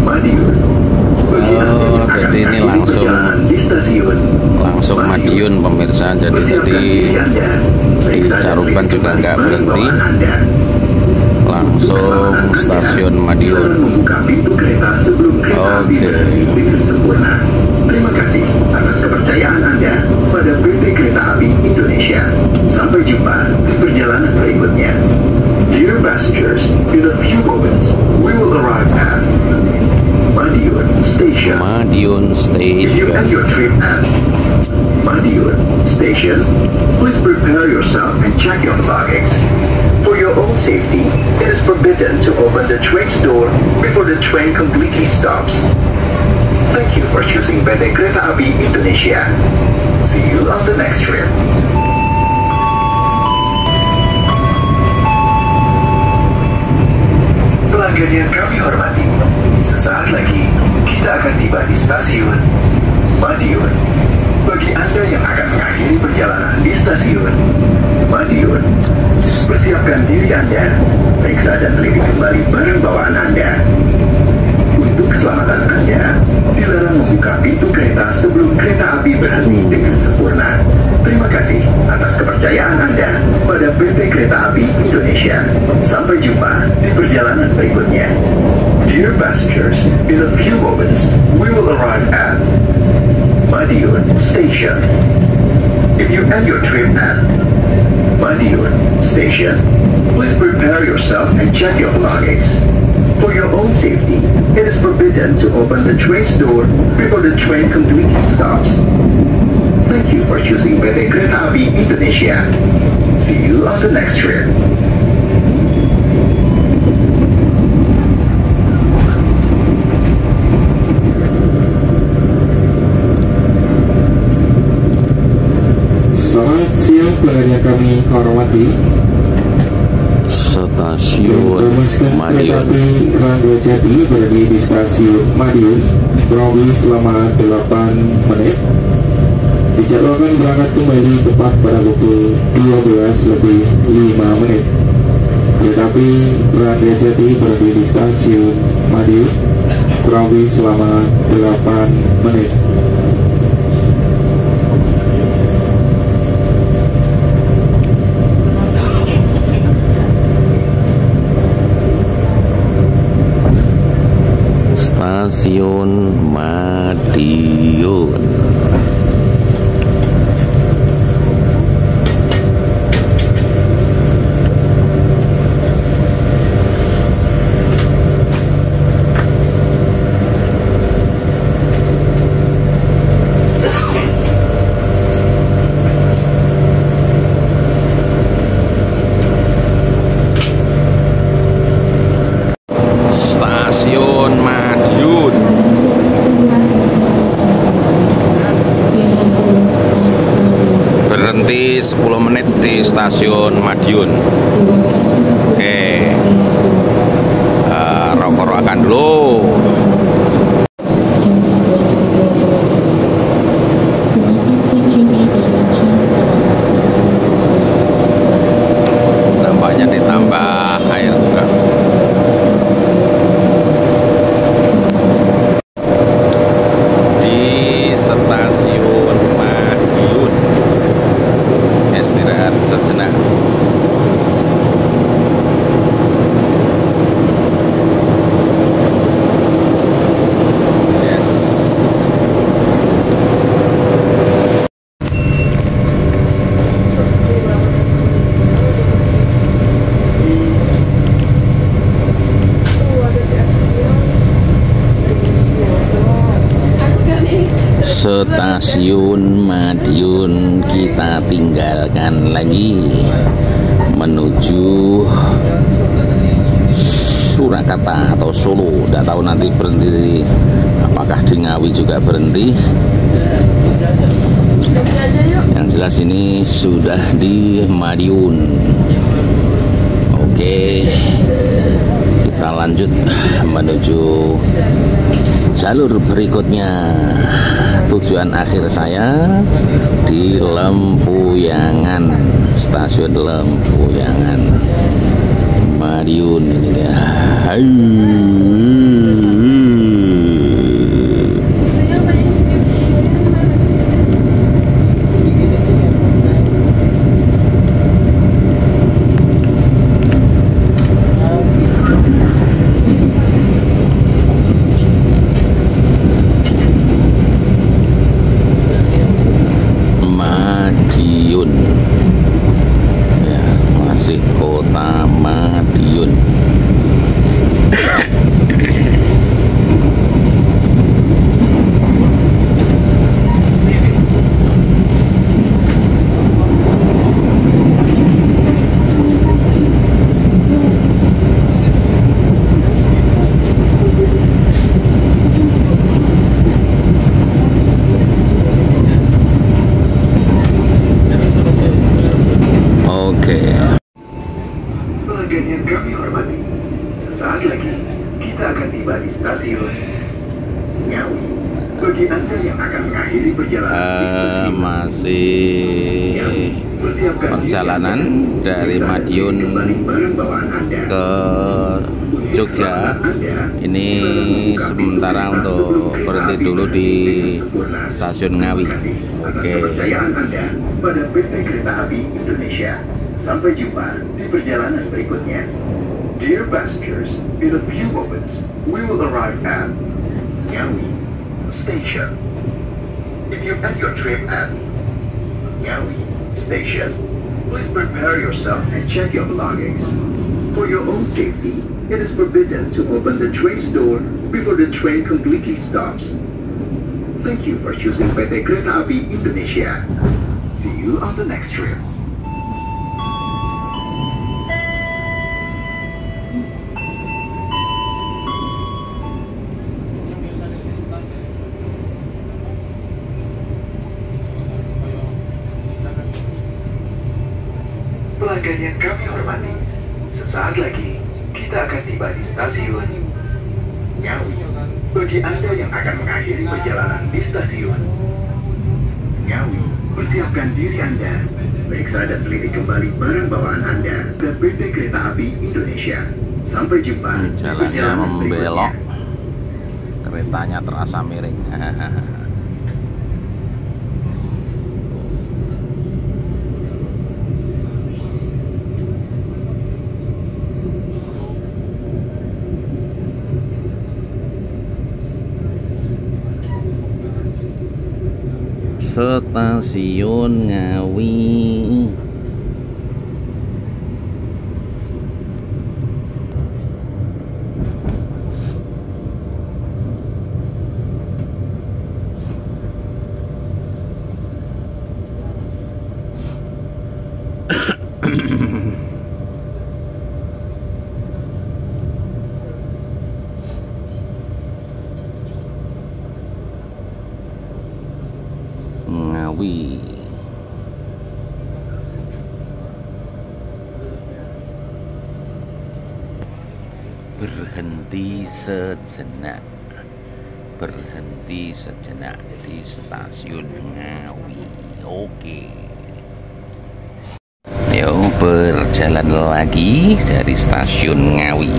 Madiun.
Jadi ini langsung Madiun pemirsa. Jadi tadi di Caruban juga nggak berhenti, langsung stasiun Madiun. Oke.
Terima kasih atas kepercayaan Anda pada PT Kereta Api Indonesia. Sampai jumpa di perjalanan berikutnya. Dear passengers, in a few moments, we will arrive at Madiun Station.
Madiun
If you end
Station.
your trip at Madiun Station, please prepare yourself and check your luggage. For your own safety, it is forbidden to open the train's door before the train completely stops. Thank you for choosing PT Kereta Api Indonesia. See you on the next trip. yang kami hormati, sesaat lagi kita akan tiba di stasiun Madiun. Bagi Anda yang akan mengakhiri perjalanan di stasiun Madiun, persiapkan diri Anda, periksa dan teliti kembali barang bawaan Anda. Untuk keselamatan Anda, dilarang membuka pintu kereta sebelum kereta api berhenti dengan sempurna. Terima kasih atas kepercayaan Anda pada PT Kereta Api Indonesia. Sampai jumpa di perjalanan berikutnya. Dear passengers, in a few moments, we will arrive at Madiun Station. If you end your trip at Madiun Station, please prepare yourself and check your belongings. For your own safety, it is forbidden to open the train's door before the train completely stops. Thank you for choosing PT Kereta Api Indonesia. See you on the next trip.
Selamat siang pelanggan yang kami hormati.
Stasiun Madiun.
Rangga Jati berdiri di stasiun Madiun, kurang lebih selama 8 menit. Dijadwalkan berangkat kembali tepat pada pukul 12:05. Kereta api Rangga Jati berdiri di stasiun Madiun, kurang lebih selama 8 menit.
Stasiun Madiun. Stasiun Madiun. Berhenti 10 menit di stasiun Madiun. Oke, rokok-rokokan dulu. Nampaknya ditambah air juga. Stasiun Madiun, istirahat sejenak. Yes. Stasiun Madiun kita tinggalkan lagi menuju Surakarta atau Solo. Tidak tahu nanti berhenti apakah di Ngawi juga berhenti. Yang jelas ini sudah di Madiun. Oke, kita lanjut menuju jalur berikutnya. Tujuan akhir saya di Lempuyangan, stasiun Lempuyangan Madiun ini dia. Ya, masih kota Madiun.
masih perjalanan dari Madiun ke Jogja. Ini sementara untuk berhenti dulu di stasiun Ngawi. Oke.
Pada PT Kereta Api Indonesia. Sampai jumpa di perjalanan berikutnya. Dear passengers, in a few moments we will arrive at Ngawi Station. If you end your trip at Ngawi Station, please prepare yourself and check your belongings. For your own safety, it is forbidden to open the train's door before the train completely stops. Thank you for choosing PT Kereta Api Indonesia. See you on the next trip. Pelanggan yang kami hormati, sesaat lagi kita akan tiba di stasiun Ngawi. Bagi Anda yang akan mengakhiri perjalanan di stasiun Ngawi, persiapkan diri Anda, periksa dan teliti kembali barang bawaan Anda ke PT Kereta Api Indonesia. Sampai jumpa di
Jalannya
perjalanan
membelok,
berikutnya.
keretanya terasa miring. Stasiun Ngawi. Ngawi. Berhenti sejenak. Berhenti sejenak di stasiun Ngawi. Oke. Yuk berjalan lagi dari stasiun Ngawi.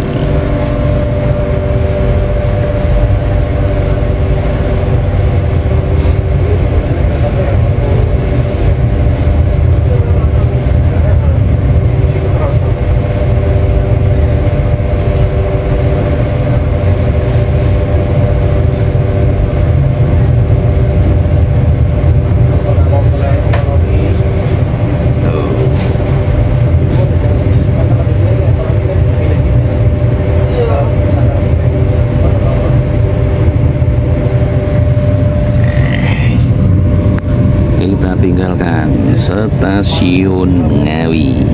Kita tinggalkan stasiun Ngawi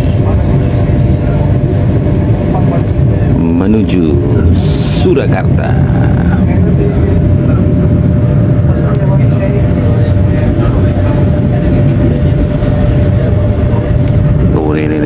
menuju Surakarta. Tuh, ini.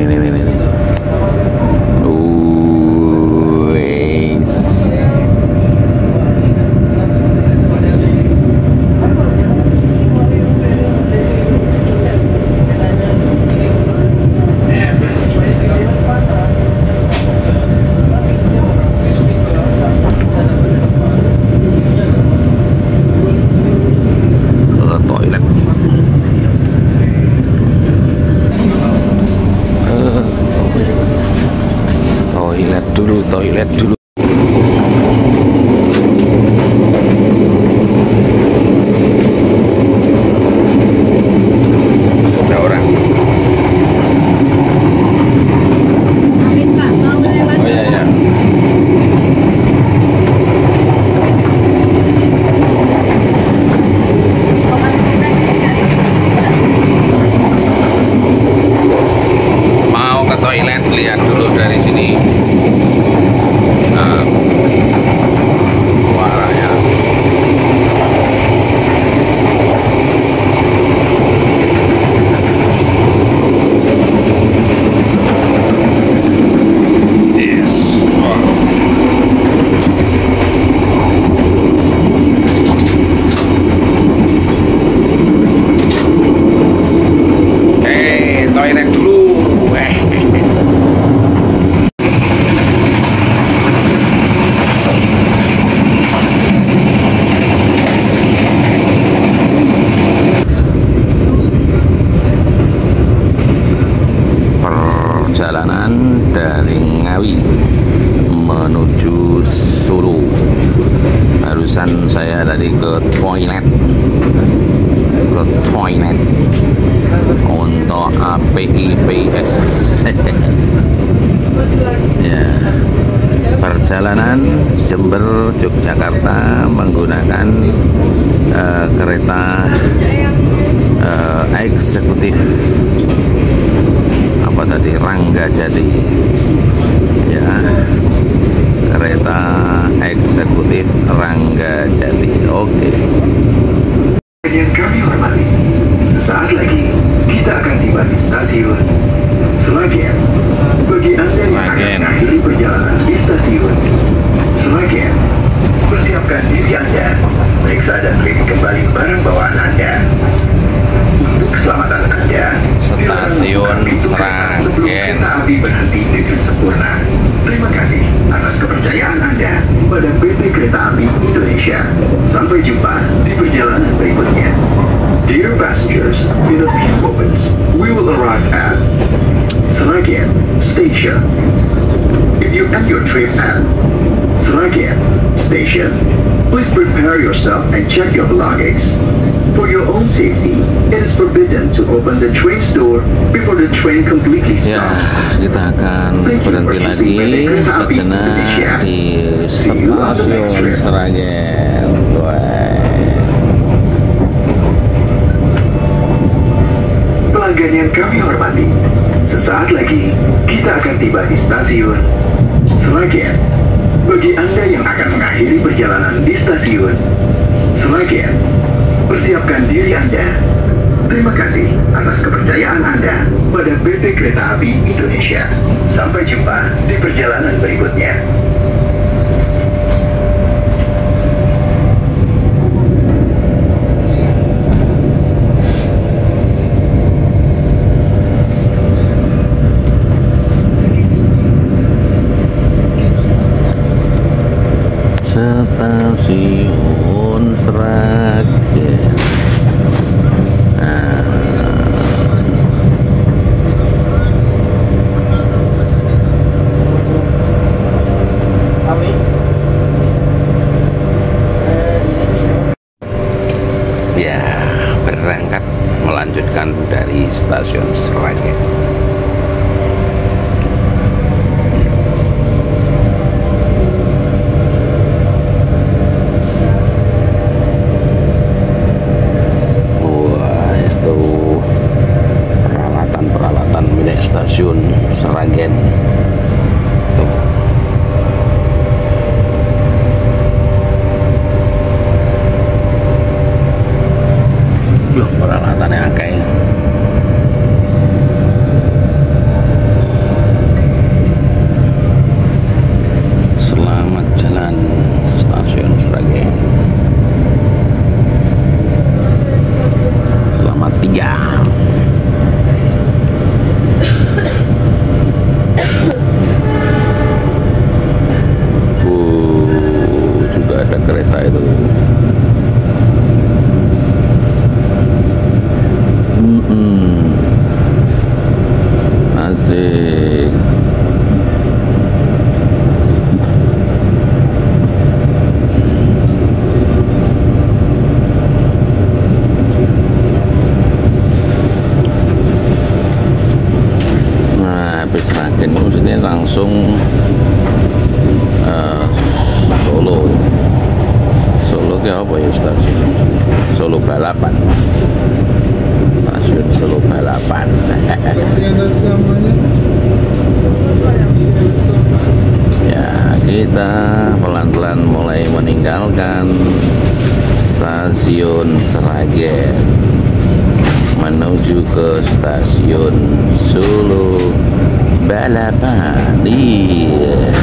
Ngawi menuju Solo. Barusan saya tadi ke toilet untuk APIPS. Ya, perjalanan Jember Yogyakarta menggunakan kereta eksekutif apa tadi, Ranggajati. Ya, kereta eksekutif Ranggajati. Oke.
Yang kami hormati, sesaat lagi kita akan tiba di stasiun Sragen. Bagi Anda yang akan mengakhiri perjalanan di stasiun Sragen, persiapkan diri Anda, periksa dan cleaning kembali barang bawaan Anda. Untuk keselamatan Anda,
Stasiun Sragen.
kereta api berhenti dengan sempurna. Terima kasih atas kepercayaan Anda pada PT Kereta Api Indonesia. Sampai jumpa di perjalanan berikutnya. Dear passengers, in a few moments, we will arrive at Sragen Station. If you end your trip at Sragen Station, please prepare yourself and check your belongings. For your own safety, it is forbidden to open the train's door before the train completely
Ya,
stops.
kita akan berhenti lagi sejenak di stasiun Sragen.
Pelanggan yang kami hormati, sesaat lagi kita akan tiba di stasiun Sragen. Bagi Anda yang akan mengakhiri perjalanan di stasiun Sragen, persiapkan diri Anda. Terima kasih atas kepercayaan Anda pada PT Kereta Api Indonesia. Sampai jumpa di perjalanan berikutnya.
Stasiun Sragen. Ya, berangkat melanjutkan dari stasiun Sragen. Stasiun Sragen tuh. Peralatannya akeh. Selamat jalan stasiun Sragen. Selamat tinggal. Juga ada kereta itu. Asik. Nah, habis Sragen ini langsung Solo. Solo ke apa ya stasiun? Solo Balapan. Stasiun Solo Balapan. Ya, kita pelan-pelan mulai meninggalkan stasiun Sragen menuju ke stasiun Solo Balapan. Iya.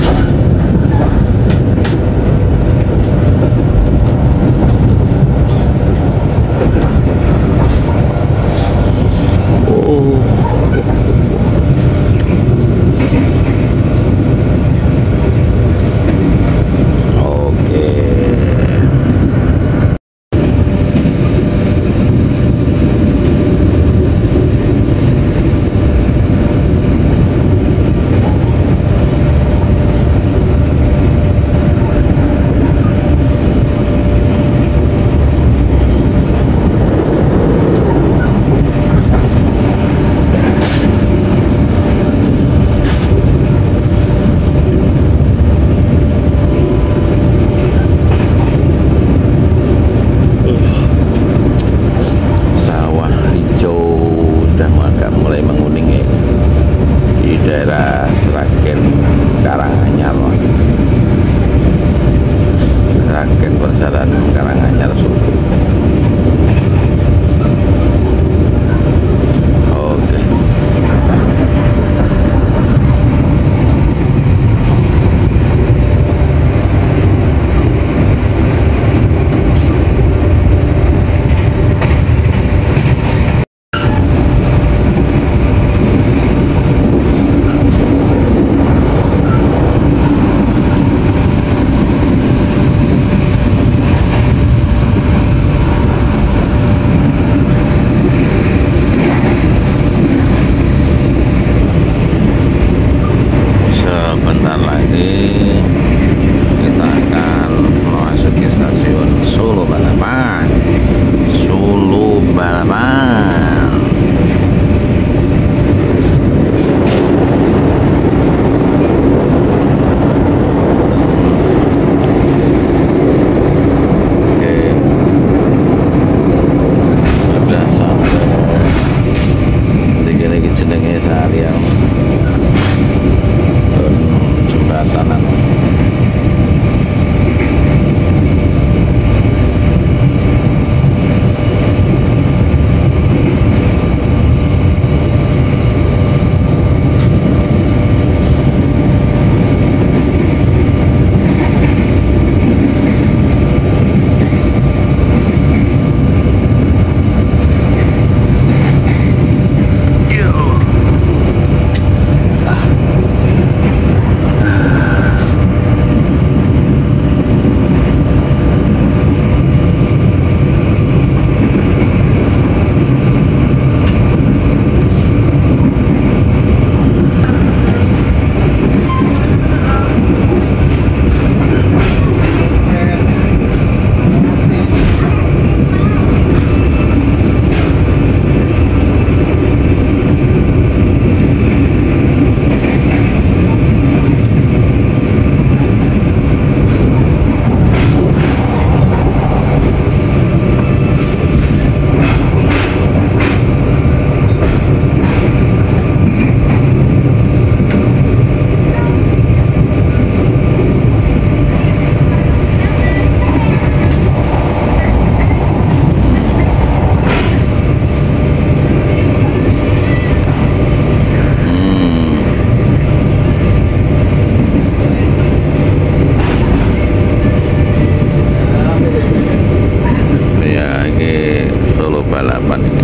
Balapan ini.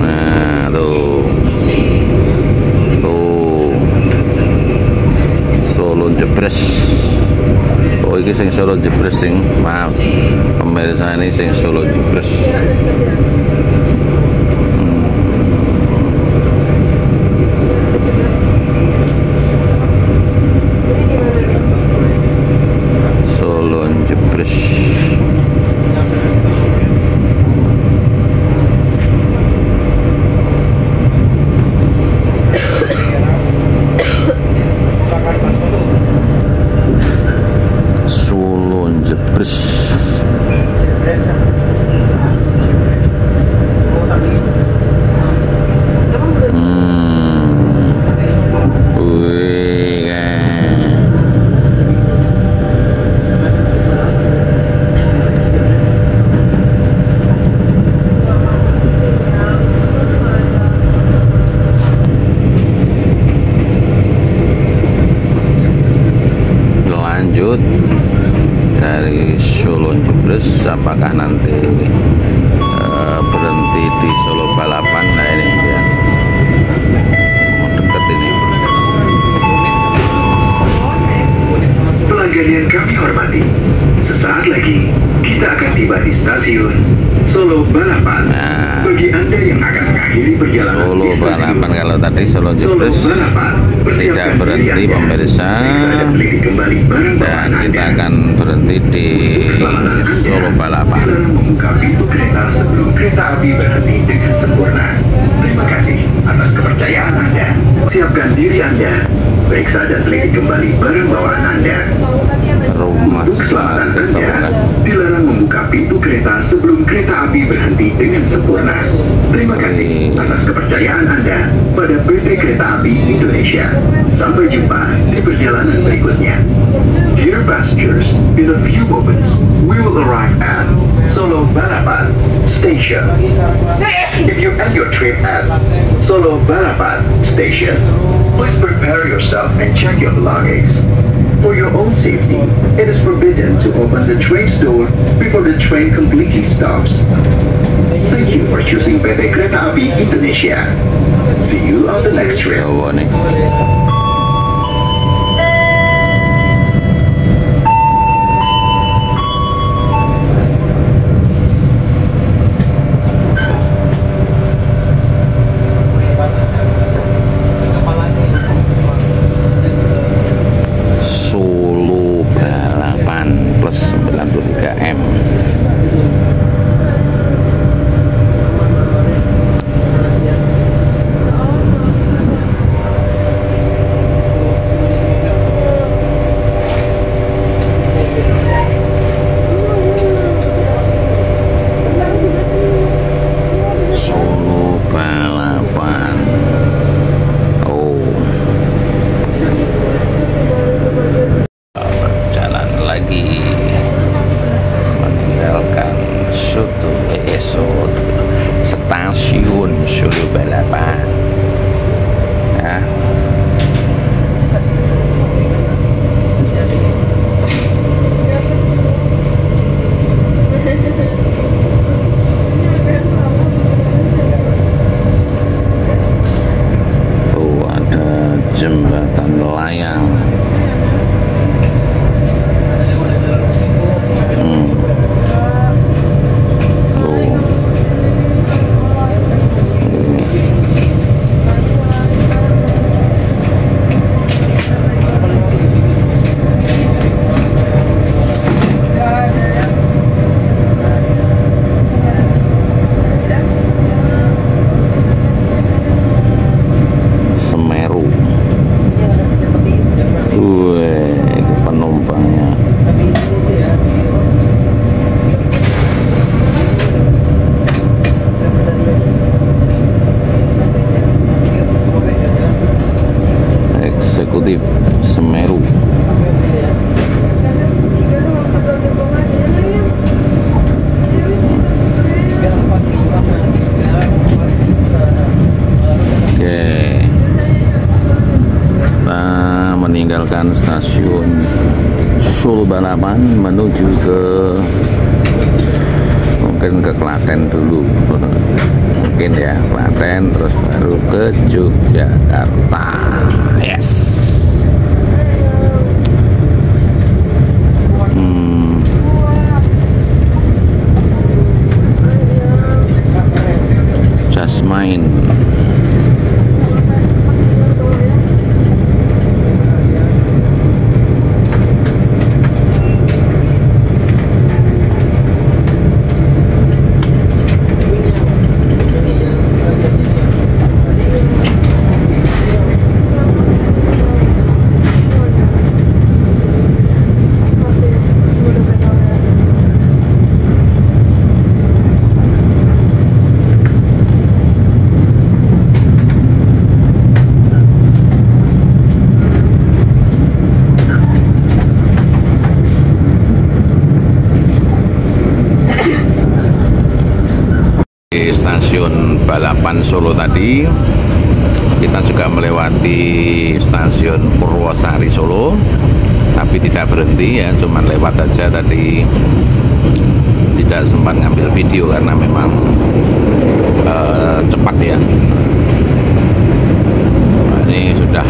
Nah tuh Solo Jebres. Oh ini sing Solo Jebres sing, maaf pemirsa, ini sing Solo Jebres. Solo Jebres. Lanjut dari Solo Jebres, apakah nanti berhenti di Solo Balapan? Nah ini dia, mau deket ini.
Pelanggan yang kami hormati, sesaat lagi kita akan tiba di stasiun Solo Balapan.
Nah,
Bagi Anda yang akan mengakhiri perjalanan
Solo
di stasiun
Balapan, kalau tadi Solo
Solo
Jebres
Balapan,
tidak
persiapkan
berhenti
diri Anda.
pemirsa,
Periksa dan teliti kembali barang
dan
bawaan
kita
Anda.
akan berhenti di Solo Balapan.
Dilarang membuka pintu kereta sebelum kereta api berhenti dengan sempurna. Terima kasih atas kepercayaan Anda. Siapkan diri Anda. Periksa dan teliti kembali barang bawaan Anda.
Rumah
Untuk keselamatan
sakit
Anda,
sebelah.
dilarang membuka pintu kereta sebelum kereta api berhenti dengan sempurna. Terima kasih atas kepercayaan Anda pada PT Kereta Api Indonesia. Sampai jumpa di perjalanan berikutnya. Dear passengers, in a few moments, we will arrive at Solo Balapan Station. If you end your trip at Solo Balapan Station, please prepare yourself and check your belongings. For your own safety, it is forbidden to open the train's door before the train completely stops. Thank you for choosing PT Kereta Api Indonesia. See you on the next trip.
Jawa nih. Solo Balapan plus 93M. Solo Balapan. Oh. Berjalan lagi meninggalkan Soto stasiun Solo Balapan ya. Tuh ada jembatan layang. Semeru. Wih, penumpangnya. Eksekutif Semeru. Oke, kita meninggalkan stasiun Solo Balapan menuju ke mungkin ke Klaten dulu mungkin ya, Klaten terus baru ke Yogyakarta. Yes. Just main. Stasiun Balapan Solo tadi kita juga melewati stasiun Purwosari Solo, tapi tidak berhenti ya, cuman lewat aja tadi, tidak sempat ngambil video karena memang cepat ya. Nah, ini sudah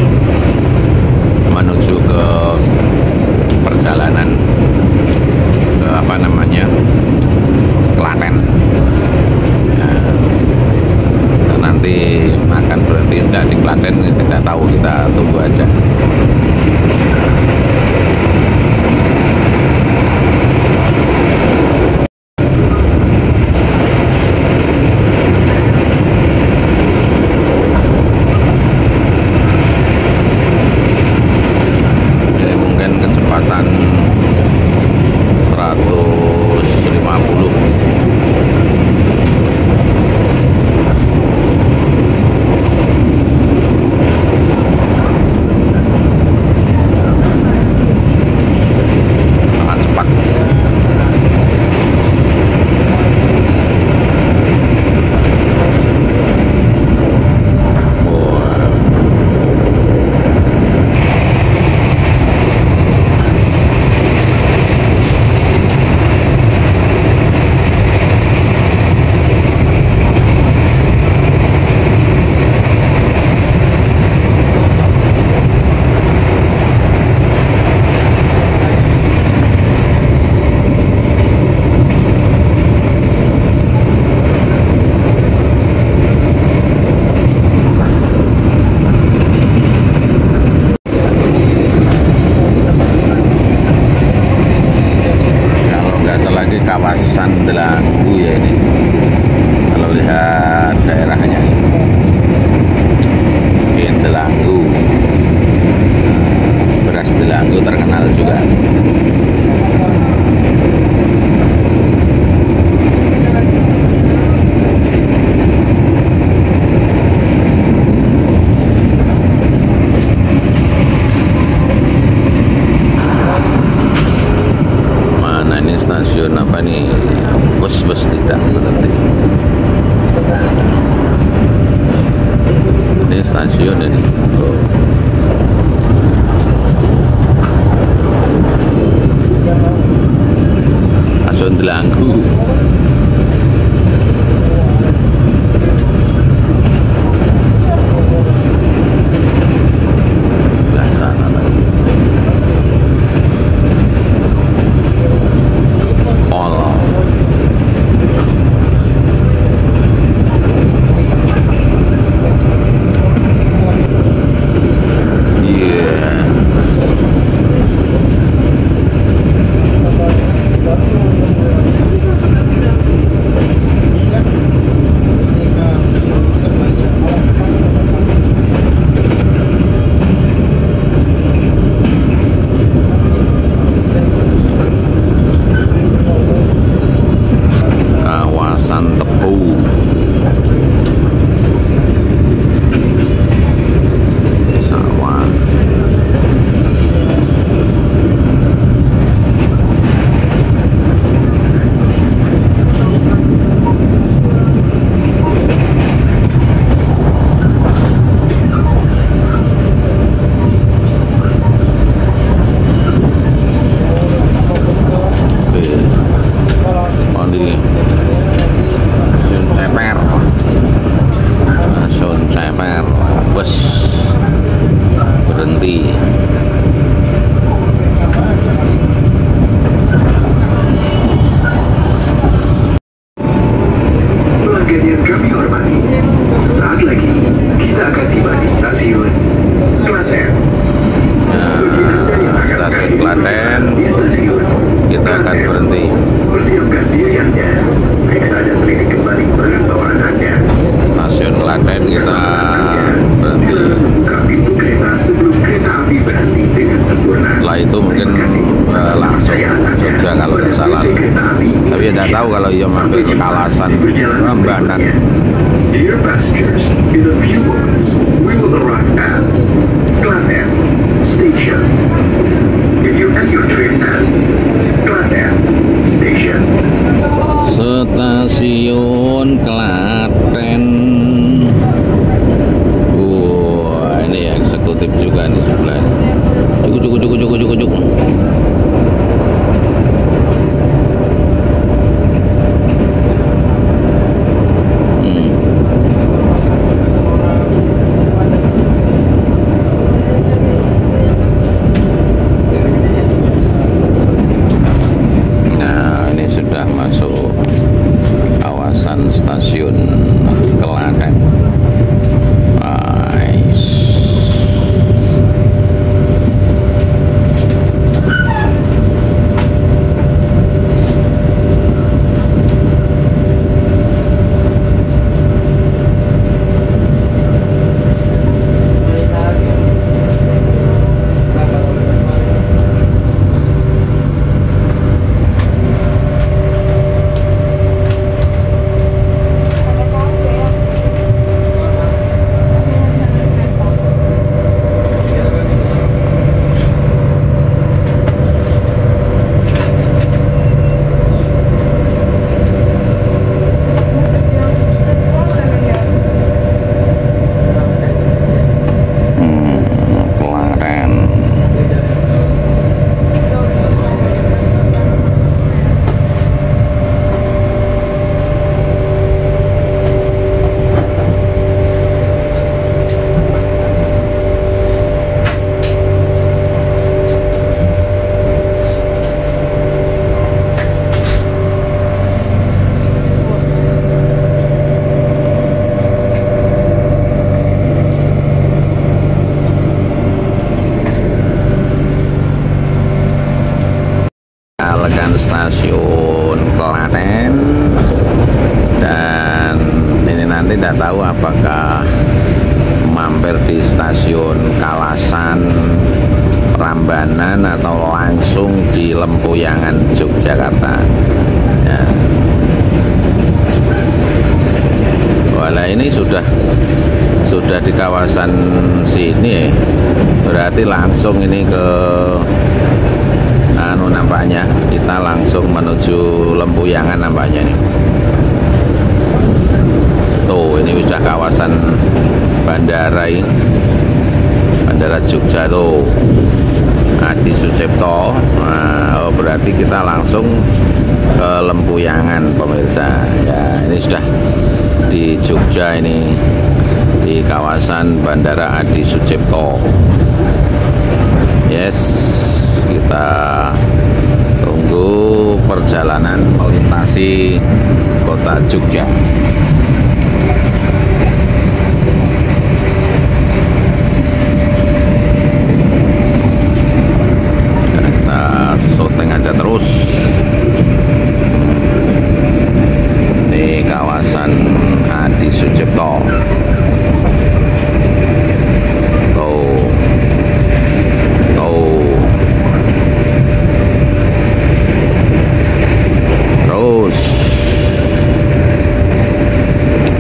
menuju ke perjalanan ke apa namanya, Klaten. Nanti akan berhenti tidak di Klaten, tidak tahu, kita tunggu aja.
yang kami hormati, sesaat lagi kita akan tiba di stasiun Klaten.
Stasiun Klaten,
Di stasiun
kita akan berhenti.
Persiapkan diri Anda, periksa dan teliti kembali barang bawaan Anda.
Stasiun Klaten kita berhenti.
Buka pintu kereta sebelum kereta api berhenti dengan sempurna.
Setelah itu mungkin langsung Jogja kalau tidak salah. Tapi tidak tahu kalau ia mampir ke Kalasan Rambanan.
Dear passengers, in a few moments we will arrive at Klaten Station. If you end your trip at Klaten Station.
Stasiun Klaten. Wah, ini eksekutif juga nih sebelah. Cukup. Nah, ini sudah masuk kawasan stasiun Klaten. Nice. Klaten. Lekan stasiun Klaten, dan ini nanti tidak tahu apakah mampir di stasiun Kalasan Prambanan atau langsung di Lempuyangan Yogyakarta ya. Walah, ini sudah di kawasan sini, berarti langsung ini ke nampaknya kita langsung menuju Lempuyangan nampaknya nih. Tuh, ini sudah kawasan bandara ini, Bandara Jogja tuh, Adi Sucipto. Nah, berarti kita langsung ke Lempuyangan pemirsa ya. Ini sudah di Jogja, ini di kawasan Bandara Adi Sucipto. Yes, kita tunggu perjalanan melintasi kota Jogja. Kita syuting aja terus di kawasan Adi Sucipto. Terus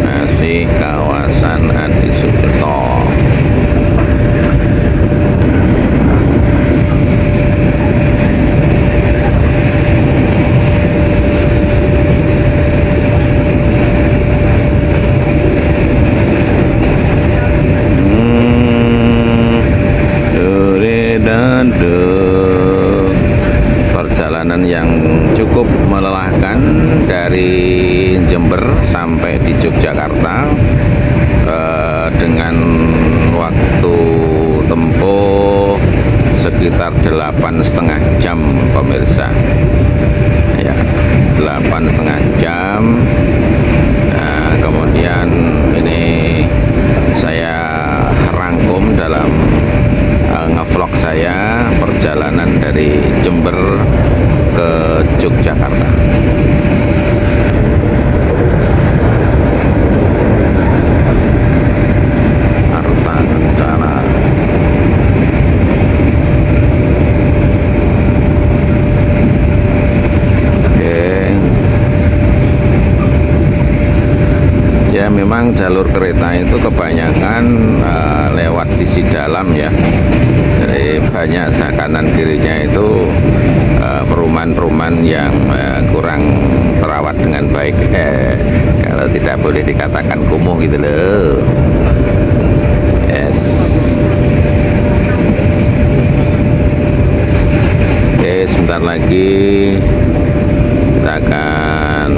masih kawasan Adi Sucipto. Perjalanan yang cukup melelahkan dari Jember sampai di Yogyakarta dengan waktu tempuh sekitar 8,5 jam pemirsa ya, 8,5 jam. Nah, kemudian
Ya memang jalur kereta itu kebanyakan lewat sisi dalam ya. Jadi banyak kanan kirinya itu perumahan-perumahan yang kurang terawat dengan baik, kalau tidak boleh dikatakan kumuh gitu loh. Yes. Oke, sebentar lagi kita akan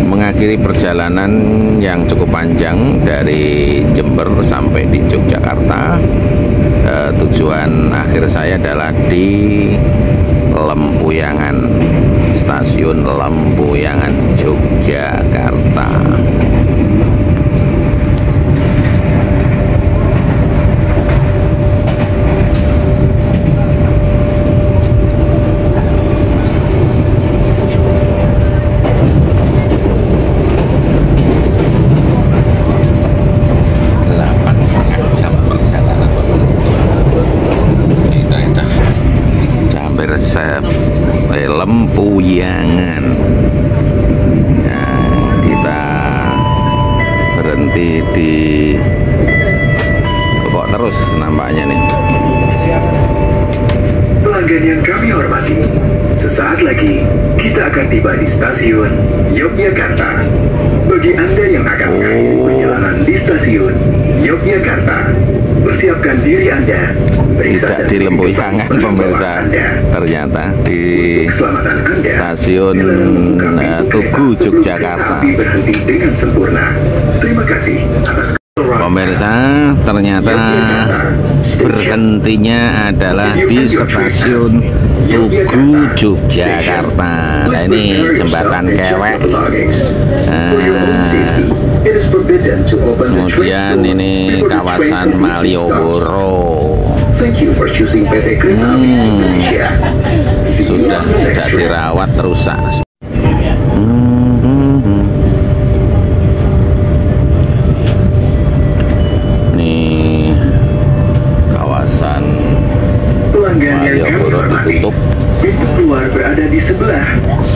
mengakhiri perjalanan yang cukup panjang dari Jember sampai di Yogyakarta. Tujuan akhir saya adalah di Lempuyangan, stasiun Lempuyangan, Yogyakarta. Lempuyangan. Nah, kita berhenti di kok terus nampaknya nih.
Pelanggan yang kami hormati, sesaat lagi kita akan tiba di stasiun Yogyakarta. Bagi Anda yang akan mengakhiri perjalanan di stasiun Yogyakarta, persiapkan diri Anda.
Tidak di Lempuyangan pemirsa, ternyata di stasiun Tugu, Yogyakarta.
Berhenti dengan sempurna. Terima kasih atas
pemirsa, ternyata berhentinya adalah di stasiun Tugu, Yogyakarta. Nah, ini jembatan Kewek. Kemudian ini kawasan Malioboro. Sudah tidak dirawat rusak. Nih kawasan Malioboro ditutup.
Pintu keluar berada di sebelah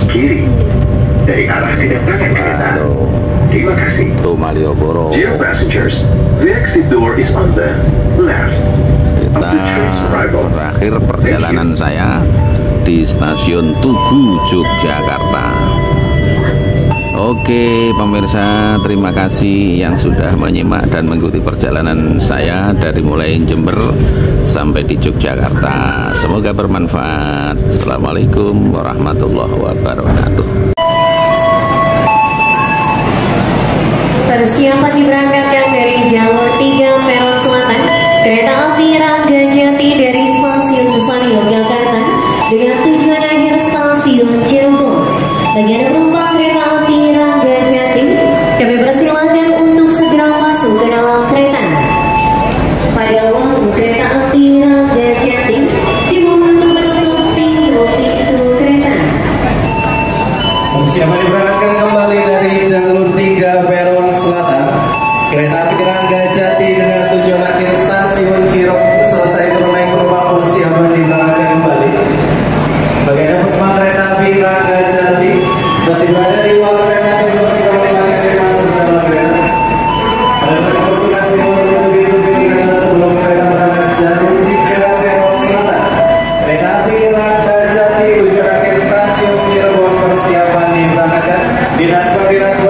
kiri dari arah kedatangan kereta. Terima kasih.
Tuh Malioboro.
Dear passengers, the exit door is on the left.
Kita berakhir perjalanan saya di stasiun Tugu, Yogyakarta. Oke pemirsa, terima kasih yang sudah menyimak dan mengikuti perjalanan saya dari mulai Jember sampai di Yogyakarta. Semoga bermanfaat. Assalamualaikum warahmatullahi wabarakatuh.
Persiapan diberangkatkan dari jalur 3 peron selatan kereta api Ranggajati dari stasiun Besar Yogyakarta dengan tujuan akhir stasiun Cirebon. Bagi Anda penumpang kereta api Ranggajati, kami persilakan untuk segera masuk ke dalam kereta. Pada waktu kereta api Ranggajati dimohon untuk menutup pintu kereta.
Persiapan diberangkatkan kembali dari jalur 3 peron selatan kereta api Ranggajati dengan tujuan akhir stasiun Cirebon. Selesai turun naik penumpang persiapan diberangkatkan kembali. Bagi Anda penumpang kereta api Ranggajati masih berada di luar kereta api, silakan memakai diri masuk ke dalam kereta. Ada petugas yang menutup pintu kereta sebelum kereta berangkat jalur 3 peron selatan kereta api Ranggajati tujuan akhir stasiun Cirebon. Persiapan diberangkatkan. Dinas Koordinasi